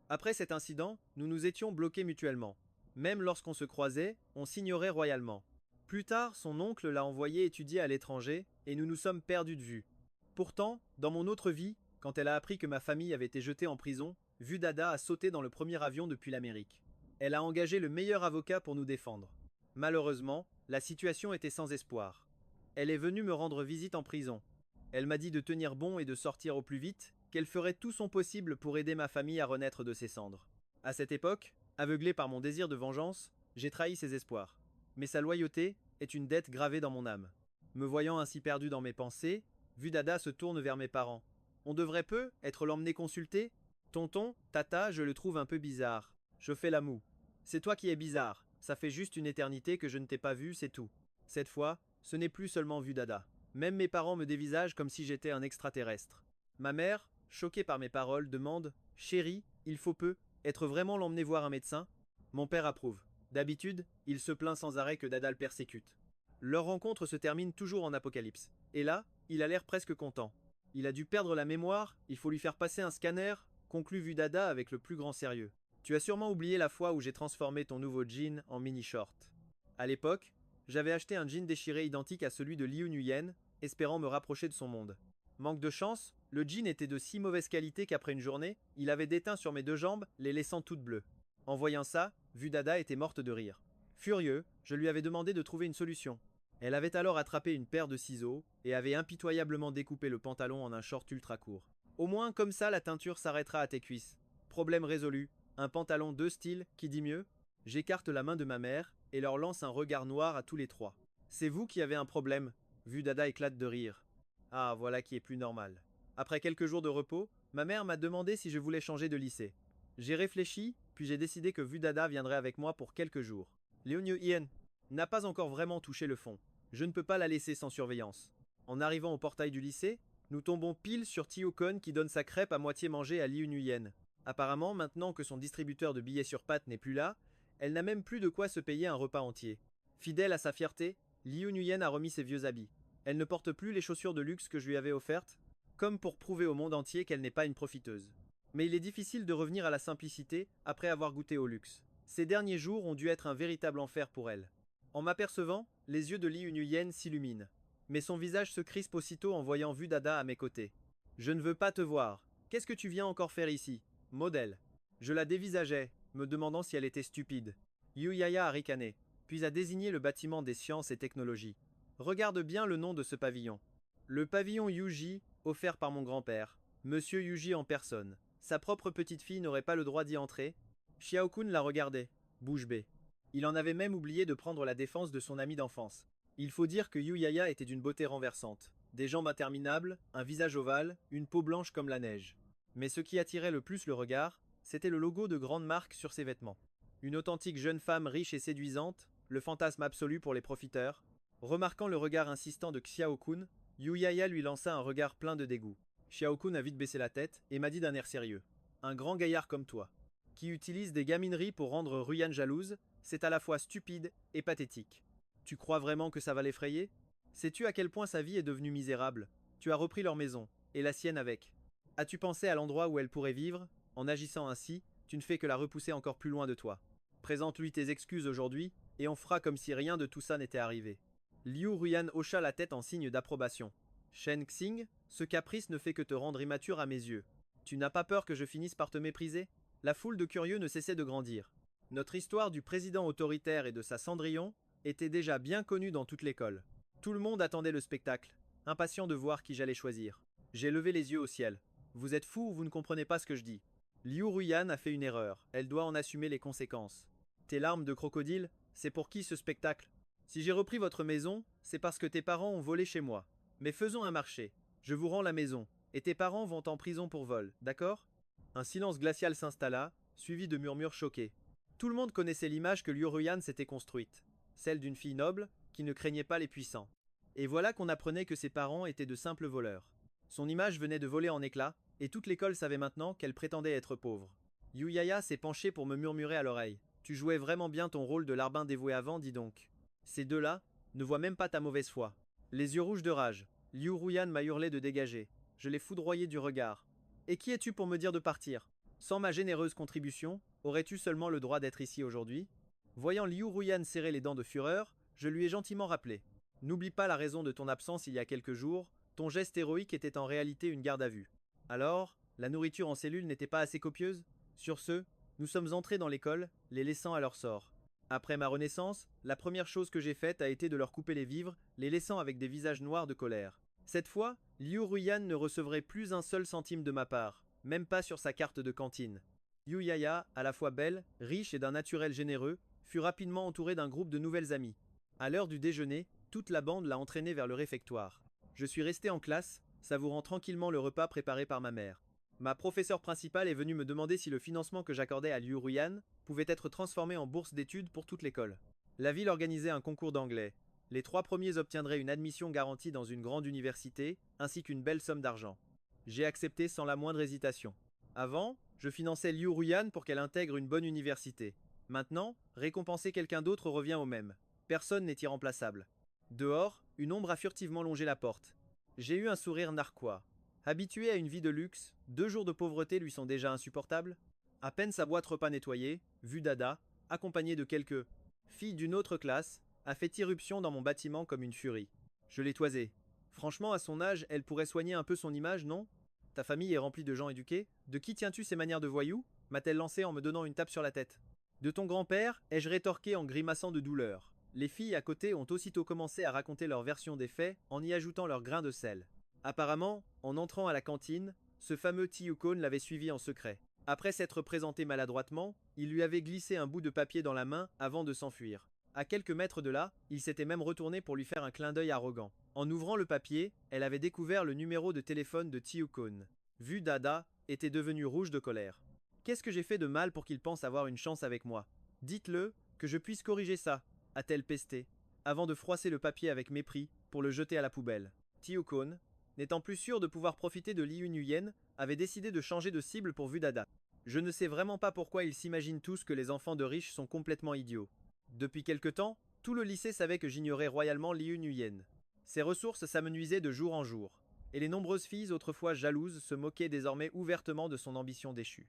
Après cet incident, nous nous étions bloqués mutuellement. Même lorsqu'on se croisait, on s'ignorait royalement. Plus tard, son oncle l'a envoyé étudier à l'étranger, et nous nous sommes perdus de vue. Pourtant, dans mon autre vie, quand elle a appris que ma famille avait été jetée en prison, Vu Dada a sauté dans le premier avion depuis l'Amérique. Elle a engagé le meilleur avocat pour nous défendre. Malheureusement, la situation était sans espoir. Elle est venue me rendre visite en prison. Elle m'a dit de tenir bon et de sortir au plus vite, qu'elle ferait tout son possible pour aider ma famille à renaître de ses cendres. À cette époque, aveuglé par mon désir de vengeance, j'ai trahi ses espoirs. Mais sa loyauté est une dette gravée dans mon âme. Me voyant ainsi perdu dans mes pensées, Vu Dada se tourne vers mes parents. On devrait peu être l'emmener consulter? Tonton, tata, je le trouve un peu bizarre. Je fais la moue. C'est toi qui es bizarre. Ça fait juste une éternité que je ne t'ai pas vu, c'est tout. Cette fois, ce n'est plus seulement Vu Dada. Même mes parents me dévisagent comme si j'étais un extraterrestre. Ma mère, choquée par mes paroles, demande « Chérie, il faut peu, être vraiment l'emmener voir un médecin ?» Mon père approuve. D'habitude, il se plaint sans arrêt que Dada le persécute. Leur rencontre se termine toujours en apocalypse. Et là, il a l'air presque content. Il a dû perdre la mémoire, il faut lui faire passer un scanner, conclut Vu Dada avec le plus grand sérieux. Tu as sûrement oublié la fois où j'ai transformé ton nouveau jean en mini-short. À l'époque, j'avais acheté un jean déchiré identique à celui de Liu Nuyen, espérant me rapprocher de son monde. Manque de chance, le jean était de si mauvaise qualité qu'après une journée, il avait déteint sur mes 2 jambes, les laissant toutes bleues. En voyant ça, Vu Dada était morte de rire. Furieux, je lui avais demandé de trouver une solution. Elle avait alors attrapé une paire de ciseaux et avait impitoyablement découpé le pantalon en un short ultra court. Au moins, comme ça, la teinture s'arrêtera à tes cuisses. Problème résolu. Un pantalon 2 styles, qui dit mieux? J'écarte la main de ma mère et leur lance un regard noir à tous les trois. C'est vous qui avez un problème. Vu Dada éclate de rire. Ah, voilà qui est plus normal. Après quelques jours de repos, ma mère m'a demandé si je voulais changer de lycée. J'ai réfléchi, puis j'ai décidé que Vu Dada viendrait avec moi pour quelques jours. Liu Nuyen n'a pas encore vraiment touché le fond. Je ne peux pas la laisser sans surveillance. En arrivant au portail du lycée, nous tombons pile sur Tio-Kon qui donne sa crêpe à moitié mangée à Liu Nuyen. Apparemment, maintenant que son distributeur de billets sur pattes n'est plus là, elle n'a même plus de quoi se payer un repas entier. Fidèle à sa fierté, Liu Nuyen a remis ses vieux habits. Elle ne porte plus les chaussures de luxe que je lui avais offertes, comme pour prouver au monde entier qu'elle n'est pas une profiteuse. Mais il est difficile de revenir à la simplicité après avoir goûté au luxe. Ces derniers jours ont dû être un véritable enfer pour elle. En m'apercevant, les yeux de Li Yunuyen s'illuminent. Mais son visage se crispe aussitôt en voyant Vu Dada à mes côtés. Je ne veux pas te voir. Qu'est-ce que tu viens encore faire ici, modèle? Je la dévisageais, me demandant si elle était stupide. Yu Yaya a ricané, puis a désigné le bâtiment des sciences et technologies. Regarde bien le nom de ce pavillon. Le pavillon Yuji, offert par mon grand-père. Monsieur Yuji en personne. Sa propre petite fille n'aurait pas le droit d'y entrer. Xiaokun la regardait, bouche bée. Il en avait même oublié de prendre la défense de son ami d'enfance. Il faut dire que Yu Yaya était d'une beauté renversante. Des jambes interminables, un visage ovale, une peau blanche comme la neige. Mais ce qui attirait le plus le regard, c'était le logo de grande marque sur ses vêtements. Une authentique jeune femme riche et séduisante, le fantasme absolu pour les profiteurs. Remarquant le regard insistant de Xiaokun, Yu Yaya lui lança un regard plein de dégoût. Xiaokun a vite baissé la tête et m'a dit d'un air sérieux. Un grand gaillard comme toi, qui utilise des gamineries pour rendre Ruyan jalouse, c'est à la fois stupide et pathétique. Tu crois vraiment que ça va l'effrayer? Sais-tu à quel point sa vie est devenue misérable? Tu as repris leur maison, et la sienne avec. As-tu pensé à l'endroit où elle pourrait vivre? En agissant ainsi, tu ne fais que la repousser encore plus loin de toi. Présente-lui tes excuses aujourd'hui, et on fera comme si rien de tout ça n'était arrivé. Liu Ruyan hocha la tête en signe d'approbation. Shen Xing, ce caprice ne fait que te rendre immature à mes yeux. Tu n'as pas peur que je finisse par te mépriser? La foule de curieux ne cessait de grandir. Notre histoire du président autoritaire et de sa Cendrillon était déjà bien connue dans toute l'école. Tout le monde attendait le spectacle, impatient de voir qui j'allais choisir. J'ai levé les yeux au ciel. Vous êtes fou ou vous ne comprenez pas ce que je dis? Liu Ruyan a fait une erreur, elle doit en assumer les conséquences. Tes larmes de crocodile, c'est pour qui ce spectacle? Si j'ai repris votre maison, c'est parce que tes parents ont volé chez moi. Mais faisons un marché. Je vous rends la maison, et tes parents vont en prison pour vol, d'accord? Un silence glacial s'installa, suivi de murmures choqués. Tout le monde connaissait l'image que Liu Ruyan s'était construite, celle d'une fille noble, qui ne craignait pas les puissants. Et voilà qu'on apprenait que ses parents étaient de simples voleurs. Son image venait de voler en éclats, et toute l'école savait maintenant qu'elle prétendait être pauvre. Yu Yaya s'est penché pour me murmurer à l'oreille. Tu jouais vraiment bien ton rôle de larbin dévoué avant, dis donc. Ces deux-là ne voient même pas ta mauvaise foi. Les yeux rouges de rage, Liu Ruyan m'a hurlé de dégager. Je l'ai foudroyé du regard. Et qui es-tu pour me dire de partir? Sans ma généreuse contribution, aurais-tu seulement le droit d'être ici aujourd'hui? Voyant Liu Ruyan serrer les dents de fureur, je lui ai gentiment rappelé. N'oublie pas la raison de ton absence il y a quelques jours, ton geste héroïque était en réalité une garde à vue. Alors, la nourriture en cellule n'était pas assez copieuse? Sur ce, nous sommes entrés dans l'école, les laissant à leur sort. Après ma renaissance, la première chose que j'ai faite a été de leur couper les vivres, les laissant avec des visages noirs de colère. Cette fois, Liu Ruyan ne recevrait plus un seul centime de ma part, même pas sur sa carte de cantine. Yu Yaya, à la fois belle, riche et d'un naturel généreux, fut rapidement entourée d'un groupe de nouvelles amies. À l'heure du déjeuner, toute la bande l'a entraînée vers le réfectoire. Je suis resté en classe, savourant tranquillement le repas préparé par ma mère. Ma professeure principale est venue me demander si le financement que j'accordais à Liu Ruyan pouvait être transformé en bourse d'études pour toute l'école. La ville organisait un concours d'anglais. Les 3 premiers obtiendraient une admission garantie dans une grande université, ainsi qu'une belle somme d'argent. J'ai accepté sans la moindre hésitation. Avant, je finançais Liu Ruyan pour qu'elle intègre une bonne université. Maintenant, récompenser quelqu'un d'autre revient au même. Personne n'est irremplaçable. Dehors, une ombre a furtivement longé la porte. J'ai eu un sourire narquois. Habitué à une vie de luxe, 2 jours de pauvreté lui sont déjà insupportables. À peine sa boîte repas nettoyée, Vu Dada, accompagnée de quelques filles d'une autre classe, a fait irruption dans mon bâtiment comme une furie. Je l'ai toisée. Franchement, à son âge, elle pourrait soigner un peu son image, non? Ta famille est remplie de gens éduqués. De qui tiens-tu ces manières de voyou? M'a-t-elle lancé en me donnant une tape sur la tête. De ton grand-père, ai-je rétorqué en grimaçant de douleur. Les filles à côté ont aussitôt commencé à raconter leur version des faits en y ajoutant leur grain de sel. Apparemment, en entrant à la cantine, ce fameux Tiyukon l'avait suivi en secret. Après s'être présenté maladroitement, il lui avait glissé un bout de papier dans la main avant de s'enfuir. À quelques mètres de là, il s'était même retourné pour lui faire un clin d'œil arrogant. En ouvrant le papier, elle avait découvert le numéro de téléphone de Tiyukon. Vu Dada était devenue rouge de colère. Qu'est-ce que j'ai fait de mal pour qu'il pense avoir une chance avec moi? Dites-le, que je puisse corriger ça, a-t-elle pesté, avant de froisser le papier avec mépris pour le jeter à la poubelle. Tiyukon, n'étant plus sûr de pouvoir profiter de Liu Nuyen, avait décidé de changer de cible pour Vu Dada. Je ne sais vraiment pas pourquoi ils s'imaginent tous que les enfants de riches sont complètement idiots. Depuis quelque temps, tout le lycée savait que j'ignorais royalement Liu Nuyen. Ses ressources s'amenuisaient de jour en jour, et les nombreuses filles autrefois jalouses se moquaient désormais ouvertement de son ambition déchue.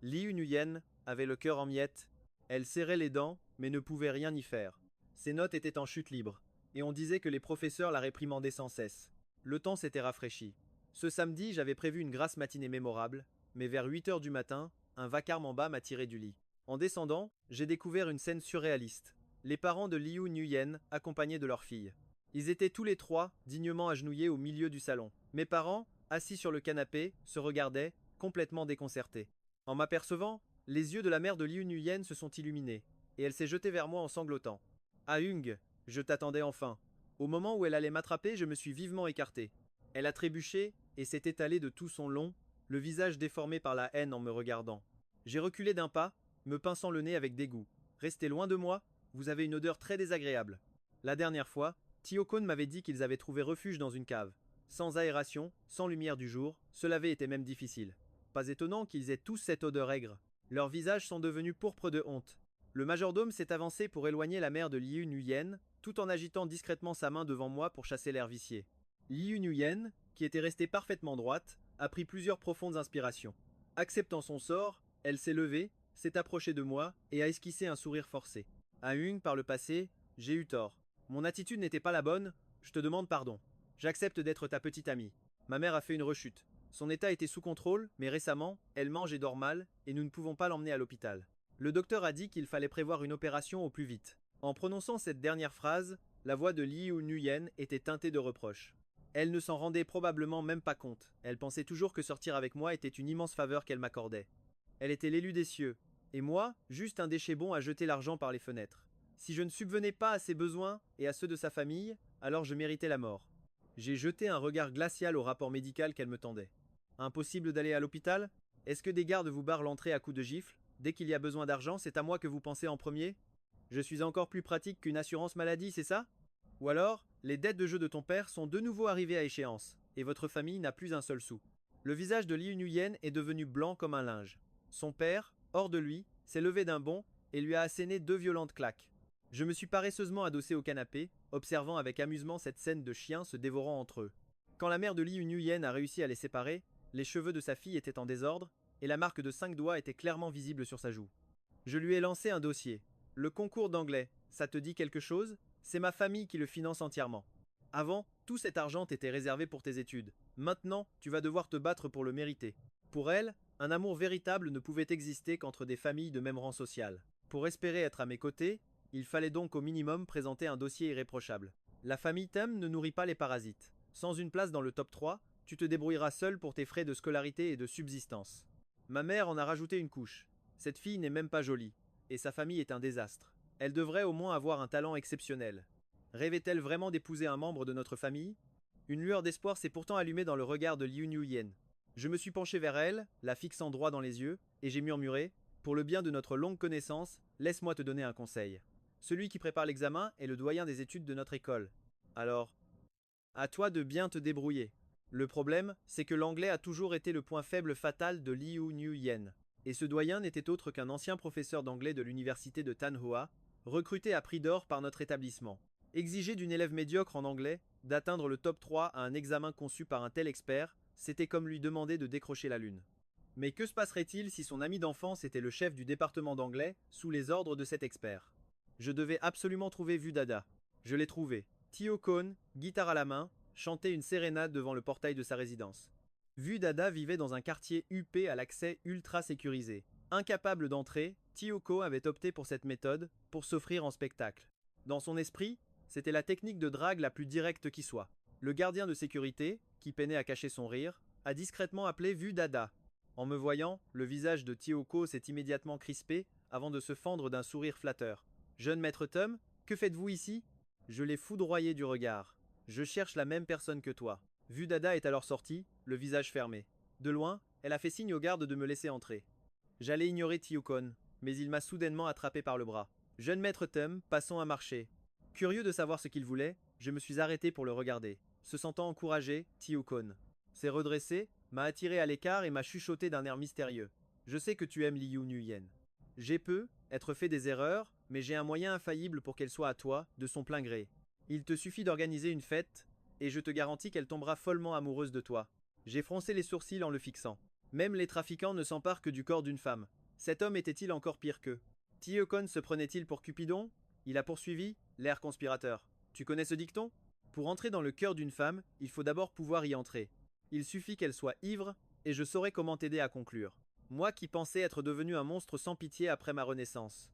Liu Nuyen avait le cœur en miettes, elle serrait les dents, mais ne pouvait rien y faire. Ses notes étaient en chute libre, et on disait que les professeurs la réprimandaient sans cesse. Le temps s'était rafraîchi. Ce samedi, j'avais prévu une grasse matinée mémorable, mais vers 8 heures du matin, un vacarme en bas m'a tiré du lit. En descendant, j'ai découvert une scène surréaliste. Les parents de Liu Nuyen, accompagnés de leur fille. Ils étaient tous les trois dignement agenouillés au milieu du salon. Mes parents, assis sur le canapé, se regardaient, complètement déconcertés. En m'apercevant, les yeux de la mère de Liu Nuyen se sont illuminés, et elle s'est jetée vers moi en sanglotant. Ah Hung, je t'attendais enfin. Au moment où elle allait m'attraper, je me suis vivement écarté. Elle a trébuché et s'est étalée de tout son long, le visage déformé par la haine en me regardant. J'ai reculé d'un pas, me pinçant le nez avec dégoût. Restez loin de moi, vous avez une odeur très désagréable. La dernière fois, Tiyokon m'avait dit qu'ils avaient trouvé refuge dans une cave. Sans aération, sans lumière du jour, se laver était même difficile. Pas étonnant qu'ils aient tous cette odeur aigre. Leurs visages sont devenus pourpres de honte. Le majordome s'est avancé pour éloigner la mère de Liu Nuyen, tout en agitant discrètement sa main devant moi pour chasser l'air vicié. Liu Nuyen, qui était restée parfaitement droite, a pris plusieurs profondes inspirations. Acceptant son sort, elle s'est levée, s'est approchée de moi et a esquissé un sourire forcé. À Hung, par le passé, j'ai eu tort. Mon attitude n'était pas la bonne, je te demande pardon. J'accepte d'être ta petite amie. Ma mère a fait une rechute. Son état était sous contrôle, mais récemment, elle mange et dort mal, et nous ne pouvons pas l'emmener à l'hôpital. Le docteur a dit qu'il fallait prévoir une opération au plus vite. En prononçant cette dernière phrase, la voix de Liu Nuyen était teintée de reproche. Elle ne s'en rendait probablement même pas compte. Elle pensait toujours que sortir avec moi était une immense faveur qu'elle m'accordait. Elle était l'élu des cieux, et moi, juste un déchet bon à jeter l'argent par les fenêtres. Si je ne subvenais pas à ses besoins et à ceux de sa famille, alors je méritais la mort. J'ai jeté un regard glacial au rapport médical qu'elle me tendait. Impossible d'aller à l'hôpital? Est-ce que des gardes vous barrent l'entrée à coups de gifle? Dès qu'il y a besoin d'argent, c'est à moi que vous pensez en premier? Je suis encore plus pratique qu'une assurance maladie, c'est ça? Ou alors, les dettes de jeu de ton père sont de nouveau arrivées à échéance, et votre famille n'a plus un seul sou. Le visage de Liu Nuyen est devenu blanc comme un linge. Son père, hors de lui, s'est levé d'un bond et lui a asséné 2 violentes claques. Je me suis paresseusement adossé au canapé, observant avec amusement cette scène de chiens se dévorant entre eux. Quand la mère de Liu Nuyen a réussi à les séparer, les cheveux de sa fille étaient en désordre, et la marque de 5 doigts était clairement visible sur sa joue. Je lui ai lancé un dossier. Le concours d'anglais, ça te dit quelque chose? C'est ma famille qui le finance entièrement. Avant, tout cet argent t'était réservé pour tes études. Maintenant, tu vas devoir te battre pour le mériter. Pour elle, un amour véritable ne pouvait exister qu'entre des familles de même rang social. Pour espérer être à mes côtés, il fallait donc au minimum présenter un dossier irréprochable. La famille Thème ne nourrit pas les parasites. Sans une place dans le top 3, tu te débrouilleras seul pour tes frais de scolarité et de subsistance. Ma mère en a rajouté une couche. Cette fille n'est même pas jolie, et sa famille est un désastre. Elle devrait au moins avoir un talent exceptionnel. Rêvait-elle vraiment d'épouser un membre de notre famille? Une lueur d'espoir s'est pourtant allumée dans le regard de Liu Nuyen. Je me suis penché vers elle, la fixant droit dans les yeux, et j'ai murmuré: pour le bien de notre longue connaissance, laisse-moi te donner un conseil. Celui qui prépare l'examen est le doyen des études de notre école. Alors, à toi de bien te débrouiller. Le problème, c'est que l'anglais a toujours été le point faible fatal de Liu Nuyen. Et ce doyen n'était autre qu'un ancien professeur d'anglais de l'université de Tanhua, recruté à prix d'or par notre établissement. Exiger d'une élève médiocre en anglais d'atteindre le top 3 à un examen conçu par un tel expert, c'était comme lui demander de décrocher la lune. Mais que se passerait-il si son ami d'enfance était le chef du département d'anglais sous les ordres de cet expert? Je devais absolument trouver Vu Dada. Je l'ai trouvé. Tiyokon, guitare à la main, chantait une sérénade devant le portail de sa résidence. Vu Dada vivait dans un quartier huppé à l'accès ultra sécurisé. Incapable d'entrer, Tiyoko avait opté pour cette méthode pour s'offrir en spectacle. Dans son esprit, c'était la technique de drague la plus directe qui soit. Le gardien de sécurité, qui peinait à cacher son rire, a discrètement appelé Vu Dada. En me voyant, le visage de Tiyoko s'est immédiatement crispé avant de se fendre d'un sourire flatteur. Jeune maître Tom, que faites-vous ici? Je l'ai foudroyé du regard. Je cherche la même personne que toi. Vu Dada est alors sortie, le visage fermé. De loin, elle a fait signe aux gardes de me laisser entrer. J'allais ignorer Tiyokon, mais il m'a soudainement attrapé par le bras. Jeune maître Thum, passons à marcher. Curieux de savoir ce qu'il voulait, je me suis arrêté pour le regarder. Se sentant encouragé, Tiyokon s'est redressé, m'a attiré à l'écart et m'a chuchoté d'un air mystérieux. Je sais que tu aimes Liu Nuyen. J'ai être fait des erreurs, mais j'ai un moyen infaillible pour qu'elle soit à toi, de son plein gré. Il te suffit d'organiser une fête, et je te garantis qu'elle tombera follement amoureuse de toi. J'ai froncé les sourcils en le fixant. Même les trafiquants ne s'emparent que du corps d'une femme. Cet homme était-il encore pire qu'eux? Tiyokon se prenait-il pour Cupidon? Il a poursuivi, l'air conspirateur. Tu connais ce dicton? Pour entrer dans le cœur d'une femme, il faut d'abord pouvoir y entrer. Il suffit qu'elle soit ivre, et je saurai comment t'aider à conclure. Moi qui pensais être devenu un monstre sans pitié après ma renaissance.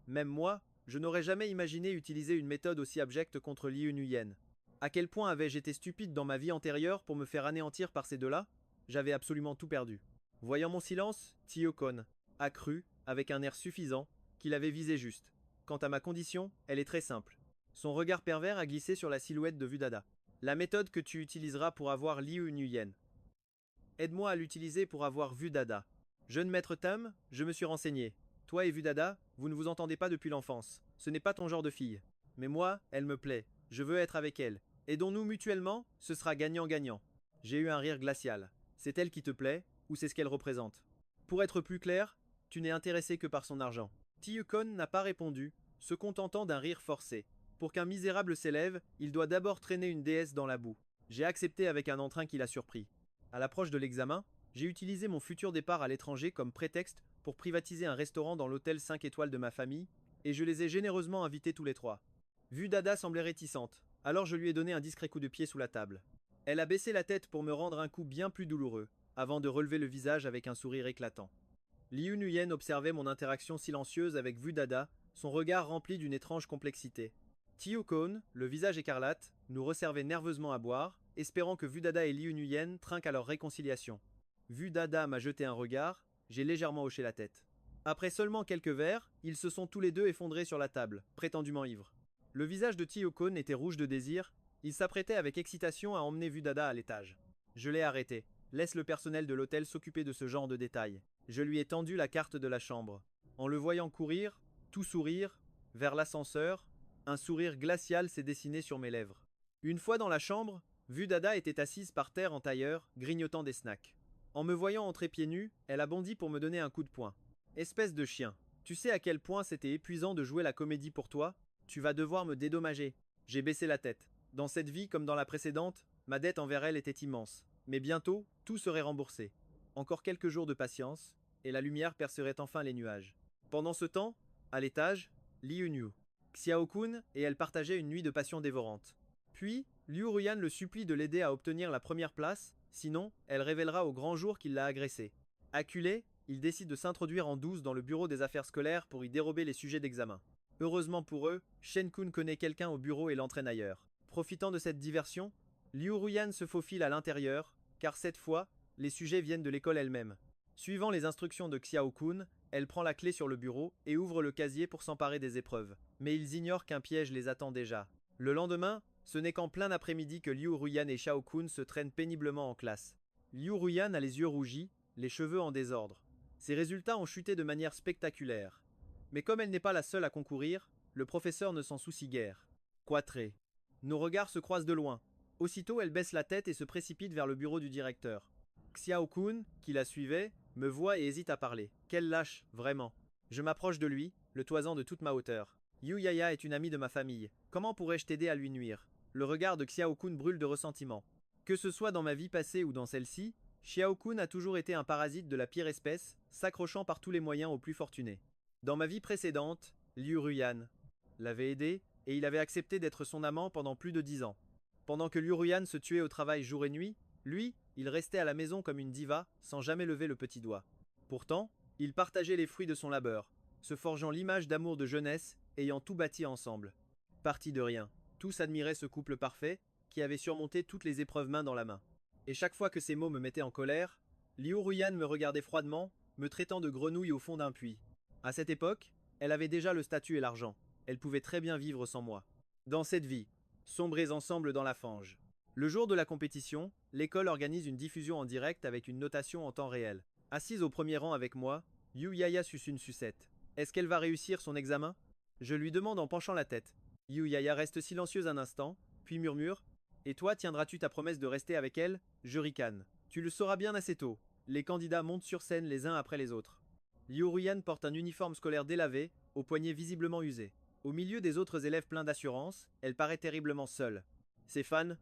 Même moi, je n'aurais jamais imaginé utiliser une méthode aussi abjecte contre Liu Nuyen. À quel point avais-je été stupide dans ma vie antérieure pour me faire anéantir par ces deux-là? J'avais absolument tout perdu. Voyant mon silence, Tiyokon a cru, avec un air suffisant, qu'il avait visé juste. Quant à ma condition, elle est très simple. Son regard pervers a glissé sur la silhouette de Vudada. La méthode que tu utiliseras pour avoir Liu Nuyen. Aide-moi à l'utiliser pour avoir Vudada. Jeune maître Tam, je me suis renseigné. Toi et Vudada, vous ne vous entendez pas depuis l'enfance. Ce n'est pas ton genre de fille. Mais moi, elle me plaît. Je veux être avec elle. Aidons-nous mutuellement, ce sera gagnant-gagnant. J'ai eu un rire glacial. C'est elle qui te plaît, ou c'est ce qu'elle représente? Pour être plus clair, tu n'es intéressé que par son argent. Tiyukon n'a pas répondu, se contentant d'un rire forcé. Pour qu'un misérable s'élève, il doit d'abord traîner une déesse dans la boue. J'ai accepté avec un entrain qui l'a surpris. À l'approche de l'examen, j'ai utilisé mon futur départ à l'étranger comme prétexte pour privatiser un restaurant dans l'hôtel 5 étoiles de ma famille, et je les ai généreusement invités tous les trois. Vudada semblait réticente, alors je lui ai donné un discret coup de pied sous la table. Elle a baissé la tête pour me rendre un coup bien plus douloureux, avant de relever le visage avec un sourire éclatant. Liu Nuyen observait mon interaction silencieuse avec Vudada, son regard rempli d'une étrange complexité. Tiyukon, le visage écarlate, nous resservait nerveusement à boire, espérant que Vudada et Liu Nuyen trinquent à leur réconciliation. Vudada m'a jeté un regard, j'ai légèrement hoché la tête. Après seulement quelques verres, ils se sont tous les deux effondrés sur la table, prétendument ivres. Le visage de Tiyokon était rouge de désir, il s'apprêtait avec excitation à emmener Vudada à l'étage. Je l'ai arrêté. Laisse le personnel de l'hôtel s'occuper de ce genre de détails. Je lui ai tendu la carte de la chambre. En le voyant courir, tout sourire, vers l'ascenseur, un sourire glacial s'est dessiné sur mes lèvres. Une fois dans la chambre, Vudada était assise par terre en tailleur, grignotant des snacks. En me voyant entrer pieds nus, elle a bondi pour me donner un coup de poing. Espèce de chien, tu sais à quel point c'était épuisant de jouer la comédie pour toi? Tu vas devoir me dédommager. J'ai baissé la tête. Dans cette vie comme dans la précédente, ma dette envers elle était immense. Mais bientôt, tout serait remboursé. Encore quelques jours de patience, et la lumière percerait enfin les nuages. Pendant ce temps, à l'étage, Liu Niu, Xiao-kun et elle partageaient une nuit de passion dévorante. Puis, Liu Ruyan le supplie de l'aider à obtenir la première place, sinon, elle révélera au grand jour qu'il l'a agressée. Acculé, il décide de s'introduire en douce dans le bureau des affaires scolaires pour y dérober les sujets d'examen. Heureusement pour eux, Shen-kun connaît quelqu'un au bureau et l'entraîne ailleurs. Profitant de cette diversion, Liu Ruyan se faufile à l'intérieur, car cette fois, les sujets viennent de l'école elle-même. Suivant les instructions de Xiao-kun, elle prend la clé sur le bureau et ouvre le casier pour s'emparer des épreuves. Mais ils ignorent qu'un piège les attend déjà. Le lendemain, ce n'est qu'en plein après-midi que Liu Ruyan et Xiao-kun se traînent péniblement en classe. Liu Ruyan a les yeux rougis, les cheveux en désordre. Ses résultats ont chuté de manière spectaculaire. Mais comme elle n'est pas la seule à concourir, le professeur ne s'en soucie guère. Quatré. Nos regards se croisent de loin. Aussitôt, elle baisse la tête et se précipite vers le bureau du directeur. Xiao-kun, qui la suivait, me voit et hésite à parler. Quel lâche, vraiment. Je m'approche de lui, le toisant de toute ma hauteur. Yu Yaya est une amie de ma famille. Comment pourrais-je t'aider à lui nuire? Le regard de Xiao-kun brûle de ressentiment. Que ce soit dans ma vie passée ou dans celle-ci, Xiao-kun a toujours été un parasite de la pire espèce, s'accrochant par tous les moyens aux plus fortunés. Dans ma vie précédente, Liu Ruyan l'avait aidé et il avait accepté d'être son amant pendant plus de 10 ans. Pendant que Liu Ruyan se tuait au travail jour et nuit, lui, il restait à la maison comme une diva, sans jamais lever le petit doigt. Pourtant, ils partageaient les fruits de son labeur, se forgeant l'image d'amour de jeunesse, ayant tout bâti ensemble. Parti de rien, tous admiraient ce couple parfait, qui avait surmonté toutes les épreuves main dans la main. Et chaque fois que ces mots me mettaient en colère, Liu Ruyan me regardait froidement, me traitant de grenouille au fond d'un puits. À cette époque, elle avait déjà le statut et l'argent. Elle pouvait très bien vivre sans moi. Dans cette vie, sombrés ensemble dans la fange. Le jour de la compétition, l'école organise une diffusion en direct avec une notation en temps réel. Assise au premier rang avec moi, Yu Yaya suce une sucette. Est-ce qu'elle va réussir son examen? Je lui demande en penchant la tête. Yu Yaya reste silencieuse un instant, puis murmure. Et toi, tiendras-tu ta promesse de rester avec elle? Je ricane. Tu le sauras bien assez tôt. Les candidats montent sur scène les uns après les autres. Liu Ruyan porte un uniforme scolaire délavé, aux poignets visiblement usés. Au milieu des autres élèves pleins d'assurance, elle paraît terriblement seule. Ses fans,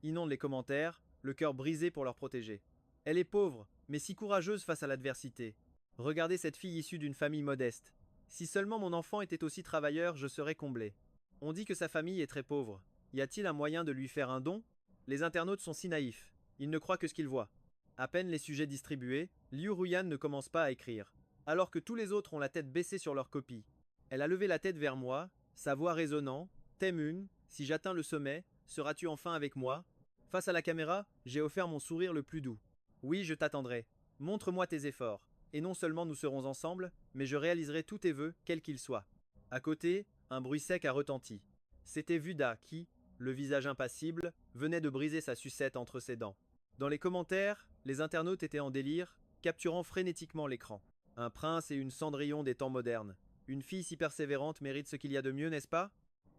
inonde les commentaires, le cœur brisé pour leur protéger. Elle est pauvre, mais si courageuse face à l'adversité. Regardez cette fille issue d'une famille modeste. Si seulement mon enfant était aussi travailleur, je serais comblé. On dit que sa famille est très pauvre. Y a-t-il un moyen de lui faire un don? Les internautes sont si naïfs. Ils ne croient que ce qu'ils voient. À peine les sujets distribués, Liu Ruyan ne commence pas à écrire. Alors que tous les autres ont la tête baissée sur leur copie. Elle a levé la tête vers moi, sa voix résonnant. Taemun, si j'atteins le sommet, seras-tu enfin avec moi? Face à la caméra, j'ai offert mon sourire le plus doux. Oui, je t'attendrai. Montre-moi tes efforts. Et non seulement nous serons ensemble, mais je réaliserai tous tes vœux, quels qu'ils soient. À côté, un bruit sec a retenti. C'était Vuda qui, le visage impassible, venait de briser sa sucette entre ses dents. Dans les commentaires, les internautes étaient en délire, capturant frénétiquement l'écran. Un prince et une Cendrillon des temps modernes. Une fille si persévérante mérite ce qu'il y a de mieux, n'est-ce pas?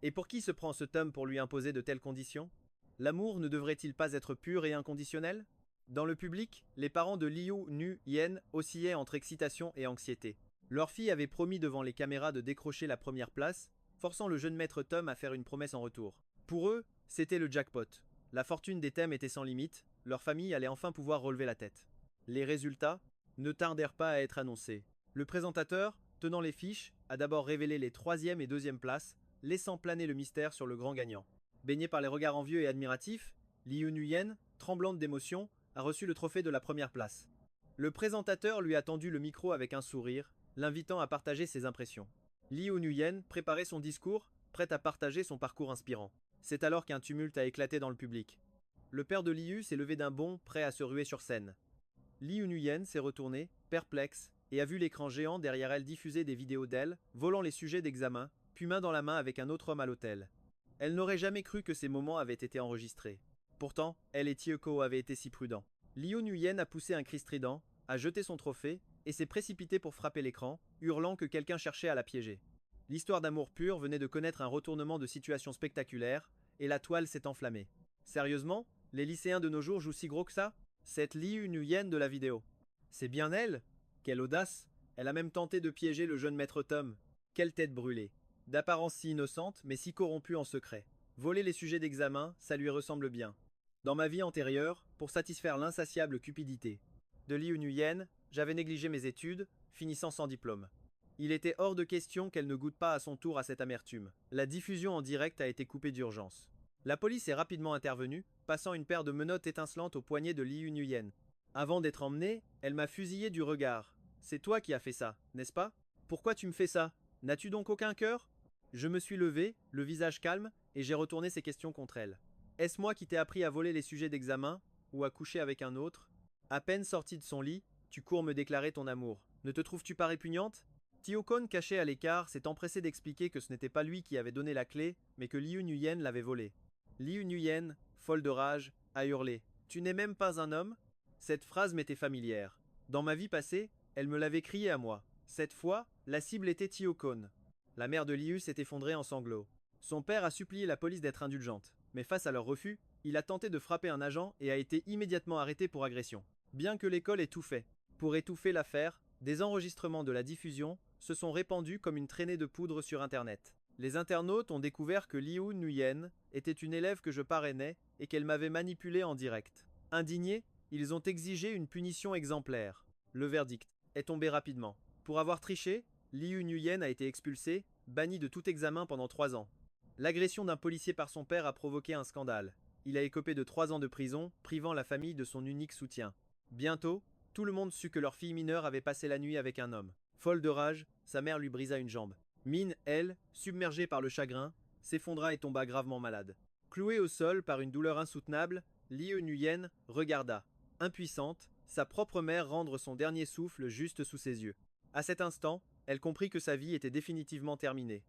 Et pour qui se prend ce tome pour lui imposer de telles conditions? L'amour ne devrait-il pas être pur et inconditionnel? Dans le public, les parents de Liu Nu-yen oscillaient entre excitation et anxiété. Leur fille avait promis devant les caméras de décrocher la première place, forçant le jeune maître Tom à faire une promesse en retour. Pour eux, c'était le jackpot. La fortune des thèmes était sans limite, leur famille allait enfin pouvoir relever la tête. Les résultats ne tardèrent pas à être annoncés. Le présentateur, tenant les fiches, a d'abord révélé les 3e et 2e places, laissant planer le mystère sur le grand gagnant. Baignée par les regards envieux et admiratifs, Liu Nuyen, tremblante d'émotion, a reçu le trophée de la première place. Le présentateur lui a tendu le micro avec un sourire, l'invitant à partager ses impressions. Liu Nuyen préparait son discours, prêt à partager son parcours inspirant. C'est alors qu'un tumulte a éclaté dans le public. Le père de Liu s'est levé d'un bond, prêt à se ruer sur scène. Liu Nuyen s'est retournée, perplexe, et a vu l'écran géant derrière elle diffuser des vidéos d'elle, volant les sujets d'examen, puis main dans la main avec un autre homme à l'hôtel. Elle n'aurait jamais cru que ces moments avaient été enregistrés. Pourtant, elle et Tieko avaient été si prudents. Liu Nuyen a poussé un cri strident, a jeté son trophée, et s'est précipité pour frapper l'écran, hurlant que quelqu'un cherchait à la piéger. L'histoire d'amour pur venait de connaître un retournement de situation spectaculaire, et la toile s'est enflammée. Sérieusement, les lycéens de nos jours jouent si gros que ça? Cette Liu Nuyen de la vidéo. C'est bien elle? Quelle audace! Elle a même tenté de piéger le jeune maître Tom. Quelle tête brûlée! D'apparence si innocente, mais si corrompue en secret. Voler les sujets d'examen, ça lui ressemble bien. Dans ma vie antérieure, pour satisfaire l'insatiable cupidité de Liu Nuyen, j'avais négligé mes études, finissant sans diplôme. Il était hors de question qu'elle ne goûte pas à son tour à cette amertume. La diffusion en direct a été coupée d'urgence. La police est rapidement intervenue, passant une paire de menottes étincelantes au poignet de Liu Nuyen. Avant d'être emmenée, elle m'a fusillé du regard. C'est toi qui as fait ça, n'est-ce pas? Pourquoi tu me fais ça? N'as-tu donc aucun cœur? Je me suis levé, le visage calme, et j'ai retourné ces questions contre elle. Est-ce moi qui t'ai appris à voler les sujets d'examen, ou à coucher avec un autre? À peine sortie de son lit, tu cours me déclarer ton amour. Ne te trouves-tu pas répugnante? Tiokon, caché à l'écart, s'est empressé d'expliquer que ce n'était pas lui qui avait donné la clé, mais que Liu Nuyen l'avait volée. Liu Nuyen, folle de rage, a hurlé. Tu n'es même pas un homme? Cette phrase m'était familière. Dans ma vie passée, elle me l'avait crié à moi. Cette fois, la cible était Tiokon. La mère de Liu s'est effondrée en sanglots. Son père a supplié la police d'être indulgente, mais face à leur refus, il a tenté de frapper un agent et a été immédiatement arrêté pour agression. Bien que l'école ait tout fait pour étouffer l'affaire, des enregistrements de la diffusion se sont répandus comme une traînée de poudre sur Internet. Les internautes ont découvert que Liu Nuyen était une élève que je parrainais et qu'elle m'avait manipulée en direct. Indignés, ils ont exigé une punition exemplaire. Le verdict est tombé rapidement. Pour avoir triché, Liu Nuyen a été expulsé, banni de tout examen pendant 3 ans. L'agression d'un policier par son père a provoqué un scandale. Il a écopé de 3 ans de prison, privant la famille de son unique soutien. Bientôt, tout le monde sut que leur fille mineure avait passé la nuit avec un homme. Folle de rage, sa mère lui brisa une jambe. Min, elle, submergée par le chagrin, s'effondra et tomba gravement malade. Clouée au sol par une douleur insoutenable, Liu Nuyen regarda, impuissante, sa propre mère rendre son dernier souffle juste sous ses yeux. À cet instant, elle comprit que sa vie était définitivement terminée.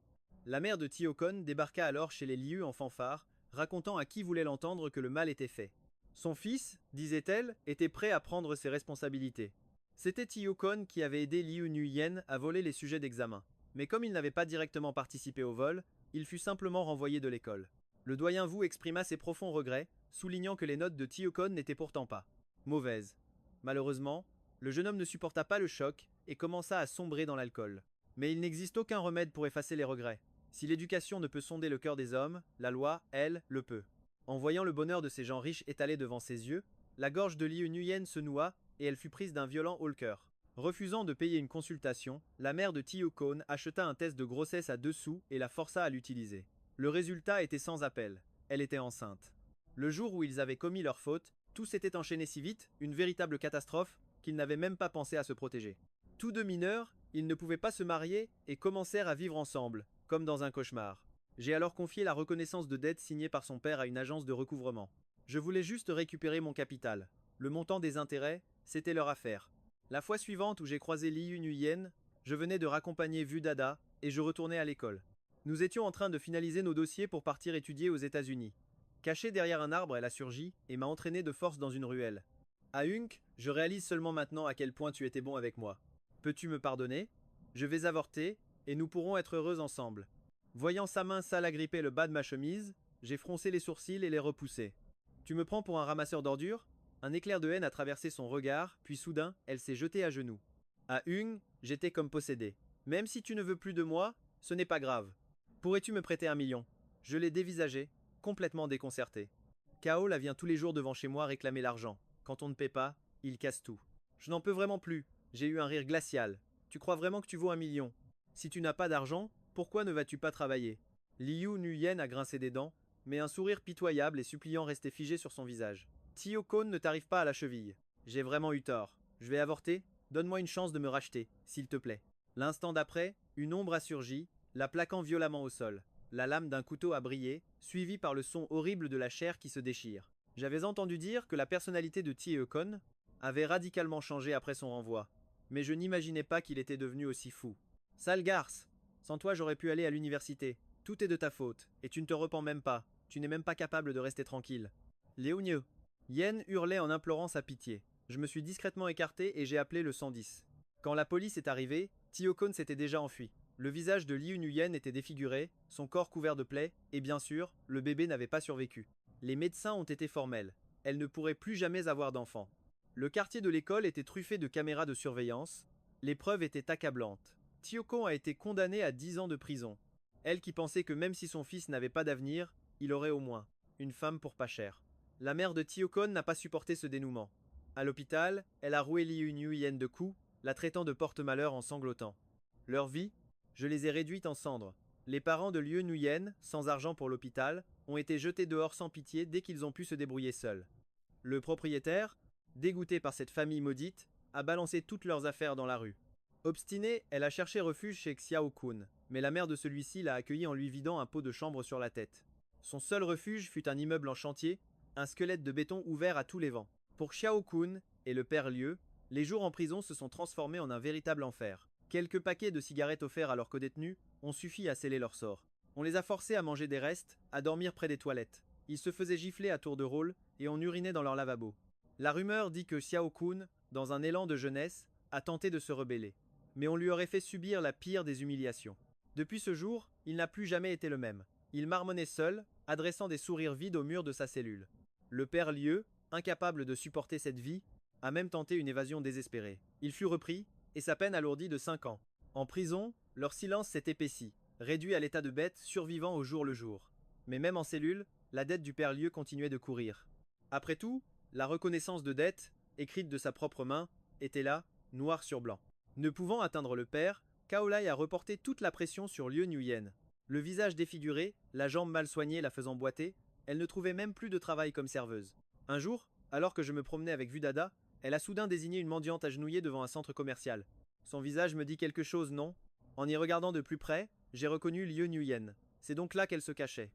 La mère de Tiokon débarqua alors chez les Liu en fanfare, racontant à qui voulait l'entendre que le mal était fait. Son fils, disait-elle, était prêt à prendre ses responsabilités. C'était Tiokon qui avait aidé Liu Nuyen à voler les sujets d'examen. Mais comme il n'avait pas directement participé au vol, il fut simplement renvoyé de l'école. Le doyen Wu exprima ses profonds regrets, soulignant que les notes de Tiokon n'étaient pourtant pas mauvaises. Malheureusement, le jeune homme ne supporta pas le choc et commença à sombrer dans l'alcool. Mais il n'existe aucun remède pour effacer les regrets. Si l'éducation ne peut sonder le cœur des hommes, la loi, elle, le peut. En voyant le bonheur de ces gens riches étalé devant ses yeux, la gorge de Liu Nuyen se noua et elle fut prise d'un violent haut-le-cœur. Refusant de payer une consultation, la mère de Tio Kon acheta un test de grossesse à 2 sous et la força à l'utiliser. Le résultat était sans appel. Elle était enceinte. Le jour où ils avaient commis leur faute, tout s'était enchaîné si vite, une véritable catastrophe, qu'ils n'avaient même pas pensé à se protéger. Tous deux mineurs, ils ne pouvaient pas se marier et commencèrent à vivre ensemble, comme dans un cauchemar. J'ai alors confié la reconnaissance de dette signée par son père à une agence de recouvrement. Je voulais juste récupérer mon capital. Le montant des intérêts, c'était leur affaire. La fois suivante où j'ai croisé Liu Nuyen, je venais de raccompagner Vu Dada et je retournais à l'école. Nous étions en train de finaliser nos dossiers pour partir étudier aux États-Unis. Cachée derrière un arbre, elle a surgi et m'a entraîné de force dans une ruelle. À Hunk, je réalise seulement maintenant à quel point tu étais bon avec moi. Peux-tu me pardonner? Je vais avorter et nous pourrons être heureux ensemble. Voyant sa main sale agripper le bas de ma chemise, j'ai froncé les sourcils et les repoussé. Tu me prends pour un ramasseur d'ordures? Un éclair de haine a traversé son regard, puis soudain, elle s'est jetée à genoux. À Hung, j'étais comme possédé. Même si tu ne veux plus de moi, ce n'est pas grave. Pourrais-tu me prêter 1 million? Je l'ai dévisagé, complètement déconcerté. Kaola vient tous les jours devant chez moi réclamer l'argent. Quand on ne paie pas, il casse tout. Je n'en peux vraiment plus. J'ai eu un rire glacial. Tu crois vraiment que tu vaux 1 million? Si tu n'as pas d'argent, pourquoi ne vas-tu pas travailler? Liu Nuyen a grincé des dents, mais un sourire pitoyable et suppliant restait figé sur son visage. Tio Kon ne t'arrive pas à la cheville. J'ai vraiment eu tort. Je vais avorter? Donne-moi une chance de me racheter, s'il te plaît. L'instant d'après, une ombre a surgi, la plaquant violemment au sol. La lame d'un couteau a brillé, suivie par le son horrible de la chair qui se déchire. J'avais entendu dire que la personnalité de Tio Kon avait radicalement changé après son renvoi, mais je n'imaginais pas qu'il était devenu aussi fou. Sale garce! Sans toi, j'aurais pu aller à l'université. Tout est de ta faute, et tu ne te repens même pas. Tu n'es même pas capable de rester tranquille. Léonieux. Yen hurlait en implorant sa pitié. Je me suis discrètement écarté et j'ai appelé le 110. Quand la police est arrivée, Tio Kon s'était déjà enfui. Le visage de Liu Nuyen était défiguré, son corps couvert de plaies, et bien sûr, le bébé n'avait pas survécu. Les médecins ont été formels. Elle ne pourrait plus jamais avoir d'enfant. Le quartier de l'école était truffé de caméras de surveillance. Les preuves étaient accablantes. Tio Kon a été condamnée à 10 ans de prison. Elle qui pensait que même si son fils n'avait pas d'avenir, il aurait au moins une femme pour pas cher. La mère de Tio Kon n'a pas supporté ce dénouement. À l'hôpital, elle a roué Liu Nuyen de coups, la traitant de porte-malheur en sanglotant. Leur vie, je les ai réduites en cendres. Les parents de Liu Nuyen, sans argent pour l'hôpital, ont été jetés dehors sans pitié dès qu'ils ont pu se débrouiller seuls. Le propriétaire, dégoûté par cette famille maudite, a balancé toutes leurs affaires dans la rue. Obstinée, elle a cherché refuge chez Xiao Kun, mais la mère de celui-ci l'a accueillie en lui vidant un pot de chambre sur la tête. Son seul refuge fut un immeuble en chantier, un squelette de béton ouvert à tous les vents. Pour Xiao Kun et le père Liu, les jours en prison se sont transformés en un véritable enfer. Quelques paquets de cigarettes offerts à leurs codétenus ont suffi à sceller leur sort. On les a forcés à manger des restes, à dormir près des toilettes. Ils se faisaient gifler à tour de rôle et on urinait dans leur lavabo. La rumeur dit que Xiao Kun, dans un élan de jeunesse, a tenté de se rebeller. Mais on lui aurait fait subir la pire des humiliations. Depuis ce jour, il n'a plus jamais été le même. Il marmonnait seul, adressant des sourires vides au mur de sa cellule. Le père Lieu, incapable de supporter cette vie, a même tenté une évasion désespérée. Il fut repris, et sa peine alourdie de 5 ans. En prison, leur silence s'est épaissi, réduit à l'état de bête survivant au jour le jour. Mais même en cellule, la dette du père Lieu continuait de courir. Après tout, la reconnaissance de dette, écrite de sa propre main, était là, noir sur blanc. Ne pouvant atteindre le père, Kaolai a reporté toute la pression sur Liu Nuyen. Le visage défiguré, la jambe mal soignée la faisant boiter, elle ne trouvait même plus de travail comme serveuse. Un jour, alors que je me promenais avec Vu Dada, elle a soudain désigné une mendiante agenouillée devant un centre commercial. Son visage me dit quelque chose, non? En y regardant de plus près, j'ai reconnu Liu Nuyen. C'est donc là qu'elle se cachait.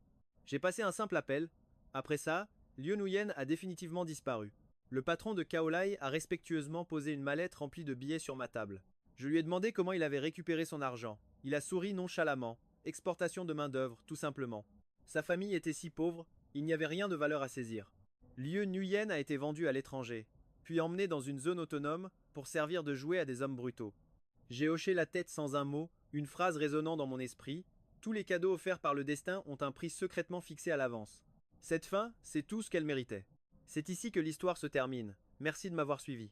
J'ai passé un simple appel. Après ça, Liu Nuyen a définitivement disparu. Le patron de Kaolai a respectueusement posé une mallette remplie de billets sur ma table. Je lui ai demandé comment il avait récupéré son argent. Il a souri nonchalamment. Exportation de main-d'œuvre, tout simplement. Sa famille était si pauvre, il n'y avait rien de valeur à saisir. Liu Nuyen a été vendu à l'étranger, puis emmené dans une zone autonome pour servir de jouet à des hommes brutaux. J'ai hoché la tête sans un mot, une phrase résonnant dans mon esprit. Tous les cadeaux offerts par le destin ont un prix secrètement fixé à l'avance. Cette fin, c'est tout ce qu'elle méritait. C'est ici que l'histoire se termine. Merci de m'avoir suivi.